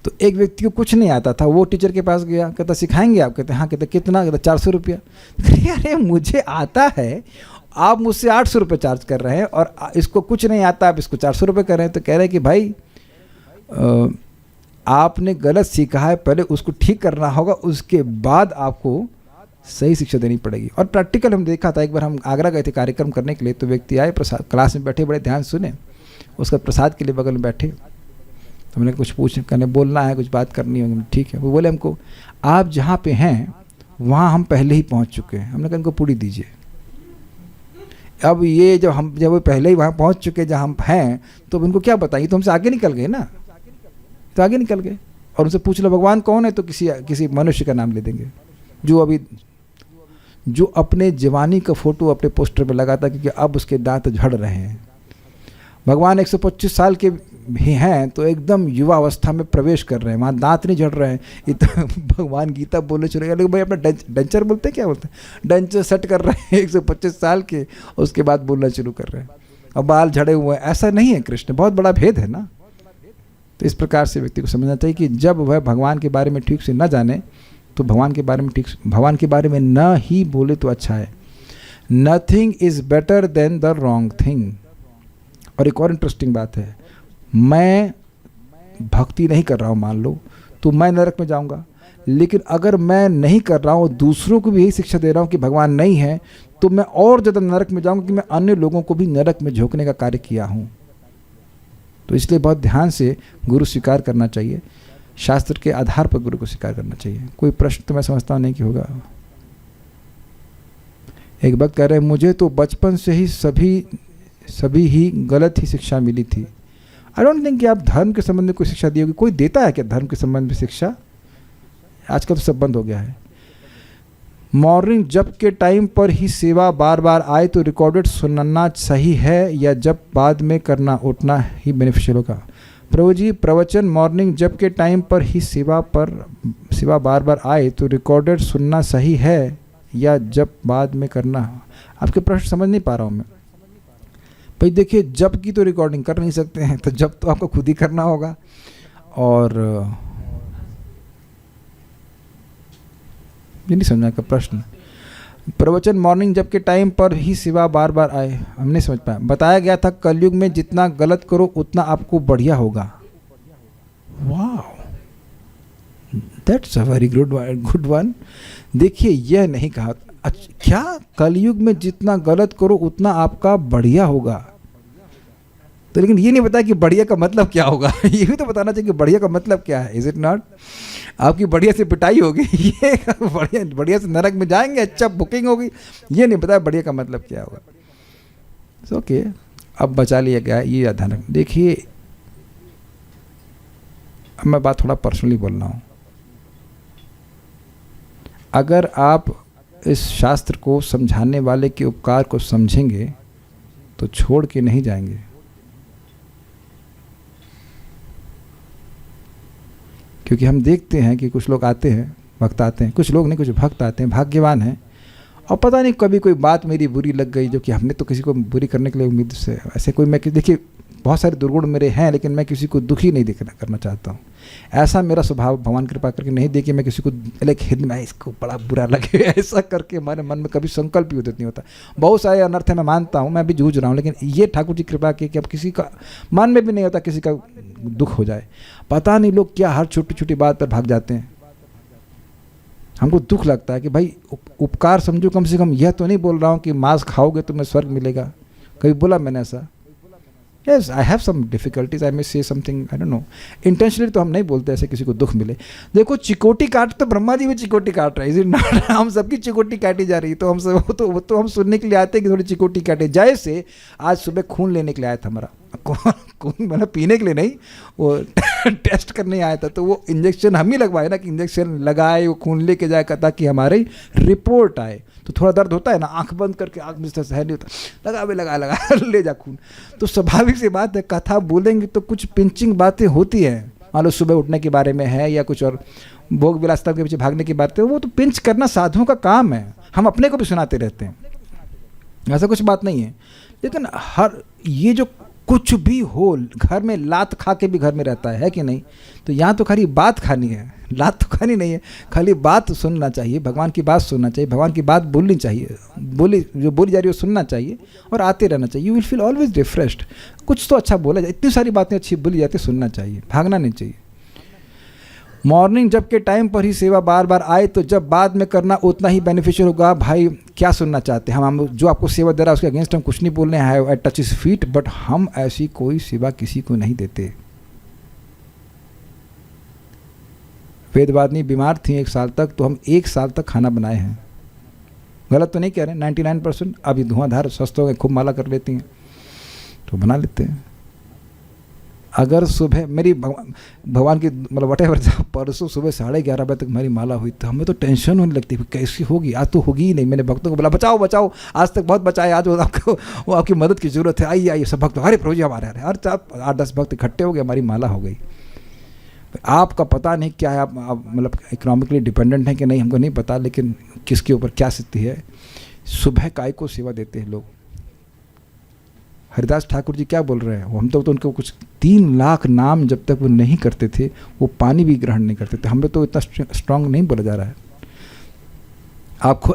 तो एक व्यक्ति को कुछ नहीं आता था, वो टीचर के पास गया, कहता सिखाएंगे आप? कहते हाँ। कहते कितना? कहते 400 रुपया। अरे अरे आता है, आप मुझसे 800 रुपये चार्ज कर रहे हैं और इसको कुछ नहीं आता, आप इसको 400 रुपये कर रहे हैं। तो कह रहे हैं कि भाई आपने गलत सीखा है, पहले उसको ठीक करना होगा, उसके बाद आपको सही शिक्षा देनी पड़ेगी। और प्रैक्टिकल हम देखा था, एक बार हम आगरा गए थे कार्यक्रम करने के लिए, तो व्यक्ति आए, प्रसाद क्लास में बैठे, बड़े ध्यान सुने, उसका प्रसाद के लिए बगल में बैठे। तो हमने कुछ पूछ करने बोलना है, कुछ बात करनी होगी। ठीक है। वो बोले हमको आप जहाँ पे हैं वहाँ हम पहले ही पहुँच चुके हैं। हमने कहा इनको पूरी दीजिए। अब ये जब वो पहले ही वहाँ पहुँच चुके जहाँ हम हैं, तो उनको क्या बताइए, तो हमसे आगे निकल गए ना, तो आगे निकल गए। और उनसे पूछ लो भगवान कौन है, तो किसी मनुष्य का नाम ले देंगे जो अपने जवानी का फोटो अपने पोस्टर पे लगाता, क्योंकि अब उसके दांत झड़ रहे हैं। भगवान 125 साल के भी हैं तो एकदम युवा अवस्था में प्रवेश कर रहे हैं, वहाँ दांत नहीं झड़ रहे हैं। इतना भगवान गीता बोलने चले गए, लेकिन भाई अपना डेंचर बोलते हैं, क्या बोलते हैं, डेंचर सेट कर रहे हैं 125 साल के, उसके बाद बोलना शुरू कर रहे हैं, अब बाल झड़े हुए हैं। ऐसा नहीं है कृष्ण, बहुत बड़ा भेद है ना। तो इस प्रकार से व्यक्ति को समझना चाहिए कि जब वह भगवान के बारे में ठीक से न जाने तो भगवान के बारे में न ही बोले तो अच्छा है। Nothing is better than the wrong thing. और एक और इंटरेस्टिंग बात है, मैं भक्ति नहीं कर रहा हूँ मान लो, तो मैं नरक में जाऊँगा। लेकिन अगर मैं नहीं कर रहा हूँ, दूसरों को भी यही शिक्षा दे रहा हूँ कि भगवान नहीं है, तो मैं और ज़्यादा नरक में जाऊँगा, कि मैं अन्य लोगों को भी नरक में झोंकने का कार्य किया हूँ। तो इसलिए बहुत ध्यान से गुरु स्वीकार करना चाहिए, शास्त्र के आधार पर गुरु को स्वीकार करना चाहिए। कोई प्रश्न तो मैं समझता नहीं कि होगा। एक वक्त कह रहे हैं मुझे तो बचपन से ही सभी ही गलत ही शिक्षा मिली थी। आई डोंट थिंक कि आप धर्म के संबंध में कोई शिक्षा दी होगी। कोई देता है क्या धर्म के संबंध में शिक्षा? आजकल तो सब बंद हो गया है। मॉर्निंग जब के टाइम पर ही सेवा बार बार आए तो रिकॉर्डेड सुनना सही है, या जब बाद में करना उतना ही बेनिफिशियल होगा? प्रभु जी, प्रवचन मॉर्निंग जब के टाइम पर ही सेवा बार बार आए तो रिकॉर्डेड सुनना सही है, या जब बाद में करना? आपके प्रश्न समझ नहीं पा रहा हूँ मैं। भाई देखिए, जब की तो रिकॉर्डिंग कर नहीं सकते हैं, तो जब तो आपको खुद ही करना होगा। और ये नहीं समझा का प्रश्न। प्रवचन मॉर्निंग जब के टाइम पर ही सेवा बार बार आए, हम नहीं समझ पाया। बताया गया था कलयुग में जितना गलत करो उतना आपको बढ़िया होगा। वाह, that's a very good one. देखिए, यह नहीं कहा क्या कलयुग में जितना गलत करो उतना आपका बढ़िया होगा? तो लेकिन ये नहीं बताया कि बढ़िया का मतलब क्या होगा। ये भी तो बताना चाहिए कि बढ़िया का मतलब क्या है। Is it not? आपकी बढ़िया से पिटाई होगी, ये बढ़िया से नरक में जाएंगे, अच्छा बुकिंग होगी, ये नहीं बताया बढ़िया का मतलब क्या होगा। ओके, अब बचा लिया गया, ये याद ध्यान रखना। देखिए, अब मैं बात थोड़ा पर्सनली बोल रहा हूँ। अगर आप इस शास्त्र को समझाने वाले के उपकार को समझेंगे तो छोड़ के नहीं जाएंगे। क्योंकि हम देखते हैं कि कुछ लोग आते हैं, भक्त आते हैं, कुछ लोग नहीं, कुछ भक्त आते हैं, भाग्यवान हैं, और पता नहीं कभी कोई बात मेरी बुरी लग गई, जो कि हमने तो किसी को बुरी करने के लिए उम्मीद से ऐसे कोई, मैं देखिए बहुत सारे दुर्गुण मेरे हैं, लेकिन मैं किसी को दुखी नहीं करना चाहता हूँ। ऐसा मेरा स्वभाव भगवान कृपा करके नहीं देखिए मैं किसी को लाइक हित में इसको बड़ा बुरा लगे ऐसा करके हमारे मन में कभी संकल्प ही उदित नहीं होता। बहुत सारे अनर्थ है, मैं मानता हूँ, मैं भी जूझ रहा हूँ, लेकिन ये ठाकुर जी कृपा की कि अब किसी का मन में भी नहीं होता किसी का दुख हो जाए। पता नहीं लोग क्या हर छोटी छोटी बात पर भाग जाते हैं। हमको दुख लगता है कि भाई उपकार समझो, कम से कम यह तो नहीं बोल रहा हूँ कि मांस खाओगे तुम्हें स्वर्ग मिलेगा, कभी बोला मैंने ऐसा? Yes, I have some difficulties. I may say something, I don't know. Intentionally तो हम नहीं बोलते ऐसे किसी को दुख मिले। देखो चिकोटी काट तो ब्रह्मा जी भी चिकोटी काट रहे हैं, हम सबकी चिकोटी काटी जा रही है, तो हम सब वो तो हम सुनने के लिए आते हैं कि थोड़ी चिकोटी काटे। जैसे आज सुबह खून लेने के लिए आया था हमारा, खून मैंने पीने के लिए नहीं, वो टेस्ट करने आया था, तो वो इंजेक्शन हम ही लगवाए ना, कि इंजेक्शन लगाए वो खून लेके जाए ताकि हमारी रिपोर्ट आए। तो थोड़ा दर्द होता है ना, आंख बंद करके, आंख में सहन नहीं होता, लगा बे लगा ले जा खून। तो स्वाभाविक सी बात है, कथा बोलेंगे तो कुछ पिंचिंग बातें होती हैं। मान लो सुबह उठने के बारे में है या कुछ और भोग विलासिता के पीछे भागने की बातें, वो तो पिंच करना साधुओं का काम है, हम अपने को भी सुनाते रहते हैं, ऐसा कुछ बात नहीं है। लेकिन हर ये जो कुछ भी हो, घर में लात खा के भी घर में रहता है कि नहीं? तो यहाँ तो खाली बात खानी है, लात तो खानी नहीं है, खाली बात सुनना चाहिए, भगवान की बात सुनना चाहिए, भगवान की बात बोलनी चाहिए, जो बोली जा रही है वो सुनना चाहिए और आते रहना चाहिए। You will feel always refreshed. कुछ तो अच्छा बोला जाए, इतनी सारी बातें अच्छी बोली जाती, सुनना चाहिए, भागना नहीं चाहिए। मॉर्निंग जब के टाइम पर ही सेवा बार बार आए तो जब बाद में करना उतना ही बेनिफिशियल होगा। भाई क्या सुनना चाहते हैं हम जो आपको सेवा दे रहा है उसके अगेंस्ट हम कुछ नहीं बोल रहे हैं, I touch his feet, but हम ऐसी कोई सेवा किसी को नहीं देते। वेदवादिनी बीमार थी 1 साल तक, तो हम 1 साल तक खाना बनाए हैं। गलत तो नहीं कह रहे, 99%। अभी धुआंधार स्वस्थ हो गए, खूब माला कर लेती हैं तो बना लेते हैं। अगर सुबह मेरी भगवान की मतलब वटेवर परसों सुबह 11:30 बजे तक मेरी माला हुई, तो हमें तो टेंशन होने लगती है कैसी होगी, आज तो होगी ही नहीं। मैंने भक्तों को बोला बचाओ बचाओ, आज तक बहुत बचाए, आज वो आपकी मदद की जरूरत है, आइए आइए। सब भक्त, अरे प्रभु जी हमारे हर 8-10 भक्त इकट्ठे हो गए, हमारी माला हो गई। आपका पता नहीं क्या है, आप मतलब इकोनॉमिकली डिपेंडेंट हैं कि नहीं हमको नहीं पता, लेकिन किसके ऊपर क्या स्थिति है। सुबह काय को सेवा देते हैं लोग। हरिदास ठाकुर जी क्या बोल रहे हैं, हम तो उनको कुछ 3 लाख नाम जब तक वो नहीं करते थे वो पानी भी ग्रहण नहीं करते थे। हमें तो इतना स्ट्रांग नहीं बोला जा रहा है।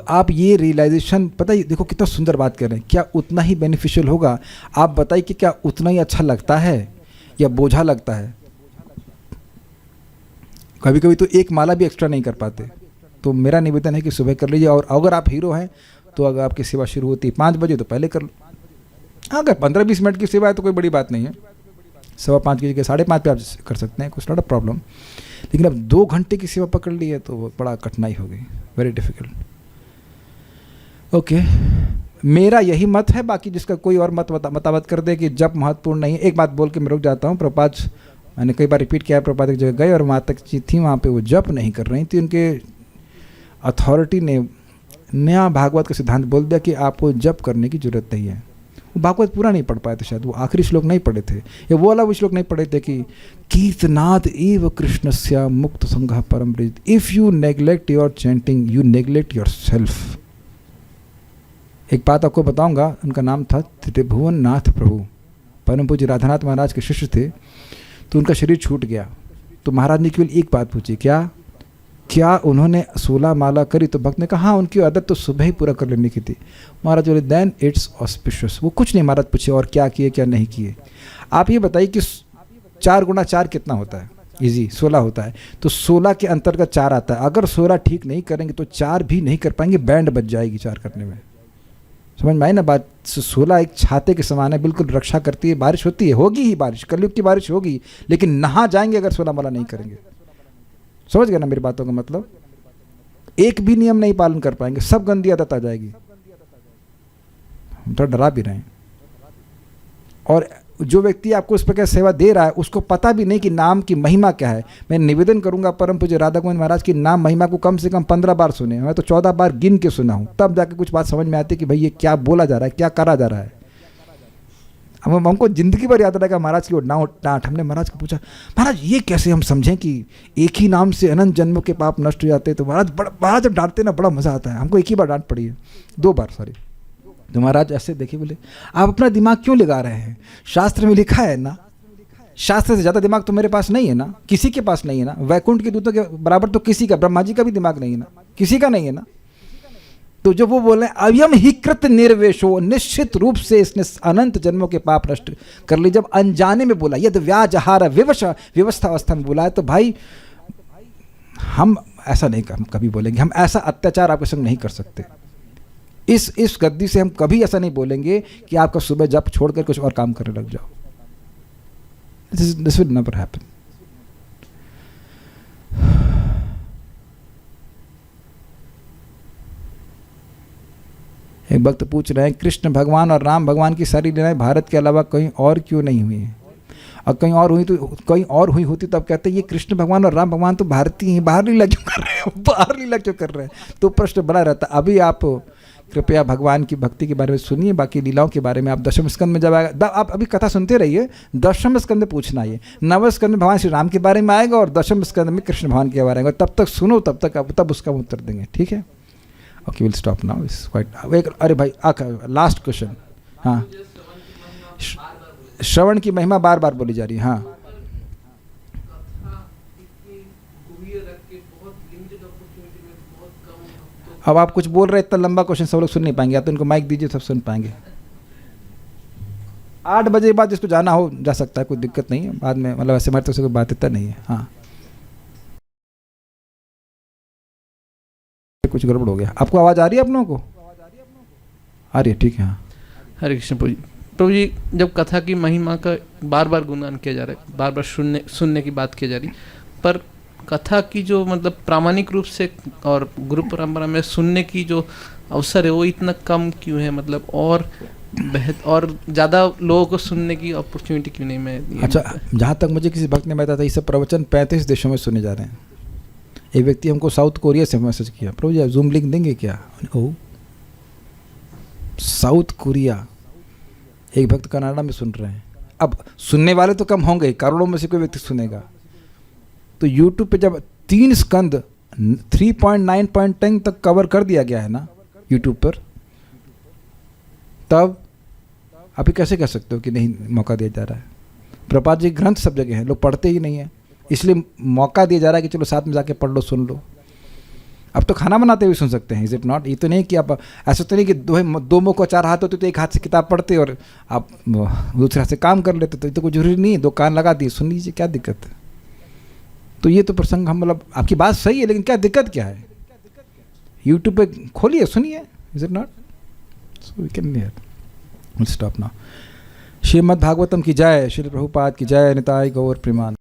आप ये रियलाइजेशन, पता ही देखो कितना सुंदर बात कर रहे हैं, क्या उतना ही बेनिफिशियल होगा? आप बताइए कि क्या उतना ही अच्छा लगता है या बोझा लगता है? कभी कभी तो एक माला भी एक्स्ट्रा नहीं कर पाते। तो मेरा निवेदन है कि सुबह कर लीजिए, और अगर आप हीरो हैं तो अगर आपकी सेवा शुरू होती है 5 बजे तो पहले कर लो। अगर 15-20 मिनट की सेवा है तो कोई बड़ी बात नहीं है, 5:15 की जगह 5:30 पे आप कर सकते हैं, कुछ नॉट अ प्रॉब्लम। लेकिन अब 2 घंटे की सेवा पकड़ ली है तो बड़ा कठिनाई हो गई, वेरी डिफिकल्ट। ओके, मेरा यही मत है, बाकी जिसका कोई और मतामत कर दे कि जब महत्वपूर्ण नहीं है। एक बात बोल के मैं रुक जाता हूँ। प्रभुपाद, मैंने कई बार रिपीट किया, प्रभुपाद एक जगह गए और माता जी थी वहाँ पे, वो जप नहीं कर रही थी। उनके अथॉरिटी ने नया भागवत का सिद्धांत बोल दिया कि आपको जप करने की जरूरत नहीं है। वो भागवत पूरा नहीं पढ़ पाए थे, शायद वो आखिरी श्लोक नहीं पढ़े थे, या वो वाला वो श्लोक नहीं पढ़े थे कि कीर्तनाद एव कृष्णस्य मुक्त संघ परम Braj. If you neglect your chanting you neglect your self. एक बात आपको बताऊंगा, उनका नाम था त्रिभुवन नाथ प्रभु, परम पूज्य राधानाथ महाराज के शिष्य थे। तो उनका शरीर छूट गया, तो महाराज ने केवल एक बात पूछी, क्या उन्होंने 16 माला करी? तो भक्त ने कहा हाँ, उनकी आदत तो सुबह ही पूरा कर लेने की थी। महाराज बोले देन इट्स ऑस्पिशियस। वो कुछ नहीं महाराज पूछे और क्या किए क्या नहीं किए। आप ये बताइए कि 4 × 4 कितना होता है? इजी 16 होता है, तो 16 के अंतर्गत 4 आता है। अगर 16 ठीक नहीं करेंगे तो 4 भी नहीं कर पाएंगे, बैंड बच जाएगी 4 करने में। समझ में आई ना बात? 16 एक छाते के समान है, बिल्कुल रक्षा करती है। बारिश होती है, होगी ही बारिश, कलयुग की बारिश होगी, लेकिन नहा जाएंगे अगर 16 माला नहीं करेंगे। समझ गए ना मेरी बातों का मतलब? एक भी नियम नहीं पालन कर पाएंगे, सब गंदी आदत आ जाएगी। हम तो डरा भी रहे हैं। और जो व्यक्ति आपको उस प्रकार सेवा दे रहा है उसको पता भी नहीं कि नाम की महिमा क्या है। मैं निवेदन करूंगा परम पूज्य राधा गोविंद महाराज की नाम महिमा को कम से कम 15 बार सुने, मैं तो 14 बार गिन के सुना हूं, तब जाके कुछ बात समझ में आती है कि भाई ये क्या बोला जा रहा है, क्या करा जा रहा है। हमको ज़िंदगी भर याद रहेगा महाराज की वो डांट। हमने महाराज को पूछा, महाराज ये कैसे हम समझें कि एक ही नाम से अनंत जन्मों के पाप नष्ट हो जाते हैं? तो महाराज जब डांटते ना बड़ा मज़ा आता है। हमको एक ही बार डांट पड़ी है, 2 बार सॉरी। तो महाराज ऐसे देखिए, बोले आप अपना दिमाग क्यों लगा रहे हैं? शास्त्र में लिखा है ना, शास्त्र से ज़्यादा दिमाग तो मेरे पास नहीं है ना, किसी के पास नहीं है ना, वैकुंठ के दूतों के बराबर तो किसी का, ब्रह्मा जी का भी दिमाग नहीं है ना, किसी का नहीं है ना। तो जो वो बोल रहे हैं अयम ही कृत निर्वेशो, निश्चित रूप से इसने अनंत जन्मों के पाप नष्ट कर ली। जब अनजाने में बोला, यदि व्याजहार व्यवस्था अवस्था में बोला है, तो भाई हम ऐसा नहीं कभी बोलेंगे, हम ऐसा अत्याचार आपके संग नहीं कर सकते। इस गद्दी से हम कभी ऐसा नहीं बोलेंगे कि आपका सुबह जब छोड़कर कुछ और काम करने लग जाओ। This will never happen. एक भक्त पूछ रहे हैं, कृष्ण भगवान और राम भगवान की सारी लीलाएं भारत के अलावा कहीं और क्यों नहीं हुई हैं? और कहीं और हुई होती तो अब कहते हैं ये कृष्ण भगवान और राम भगवान तो भारतीय हैं, बाहर लीला क्यों कर रहे हैं? बाहर लीला क्यों कर रहे हैं? तो प्रश्न बना रहता। अभी आप कृपया भगवान की भक्ति के बारे में सुनिए, बाकी लीलाओं के बारे में आप दशम स्कंद में जब आएगा, आप अभी कथा सुनते रहिए, दशम स्कंद में पूछना ये, नवम स्कंद में भगवान श्री राम के बारे में आएगा और दशम स्कंद में कृष्ण भगवान के बारे में। तब तक सुनो, तब उसका उत्तर देंगे, ठीक है? Okay, will stop now, it's quite. अरे भाई लास्ट क्वेश्चन। हाँ, श्रवण की महिमा बार बार बोली जा रही है। हाँ, अब आप कुछ बोल रहे हैं, इतना लंबा क्वेश्चन सब लोग सुन नहीं पाएंगे, या तो इनको माइक दीजिए, सब सुन पाएंगे। 8 बजे बाद जिसको जाना हो जा सकता है, कोई दिक्कत नहीं है। बाद में मतलब ऐसे हमारे तो कोई बात इतना नहीं है। हाँ, कुछ गड़बड़ हो गया। आपको आवाज़ आ रही है? अपनों को आ रही है? ठीक है। हाँ, हरे कृष्ण प्रभु जी, जब कथा की महिमा का बार बार गुणगान किया जा रहा है, बार बार सुनने की बात की जा रही, पर कथा की जो मतलब प्रामाणिक रूप से और गुरु परंपरा में सुनने की जो अवसर है वो इतना कम क्यों है? मतलब और ज़्यादा लोगों को सुनने की अपॉर्चुनिटी क्यों नहीं मैं? अच्छा, जहाँ तक मुझे किसी भक्त ने बताया था, ये सब प्रवचन 35 देशों में सुने जा रहे हैं। एक व्यक्ति हमको साउथ कोरिया से मैसेज किया, प्रभु जी जूम लिंक देंगे क्या? ओह, साउथ कोरिया। एक भक्त कनाडा में सुन रहे हैं। अब सुनने वाले तो कम होंगे, करोड़ों में से कोई व्यक्ति सुनेगा। तो YouTube पे जब 3 स्कंद 3.9.10 तक कवर कर दिया गया है ना YouTube पर, तब आप ये कैसे कह सकते हो कि नहीं मौका दिया जा रहा है? प्रभुपाद जी ग्रंथ सब जगह हैं, लोग पढ़ते ही नहीं है, इसलिए मौका दिया जा रहा है कि चलो साथ में जाके पढ़ लो, सुन लो। अब तो खाना बनाते हुए सुन सकते हैं, इज इट नॉट? ये तो नहीं कि आप ऐसा तो नहीं कि दो मुँह को 4 हाथ होते तो एक हाथ से किताब पढ़ते और आप दूसरे हाथ से काम कर लेते, तो ये तो कोई जरूरी नहीं है। 2 कान लगा दिए, सुन लीजिए, क्या दिक्कत है? तो ये तो प्रसंग हम मतलब आपकी बात सही है, लेकिन क्या दिक्कत क्या है? यूट्यूब पे खोलिए, सुनिए, is it not? So we can here stop now. Srimad Bhagavatam की जय, श्री प्रभुपाद की जय, निताय गौर प्रेमान।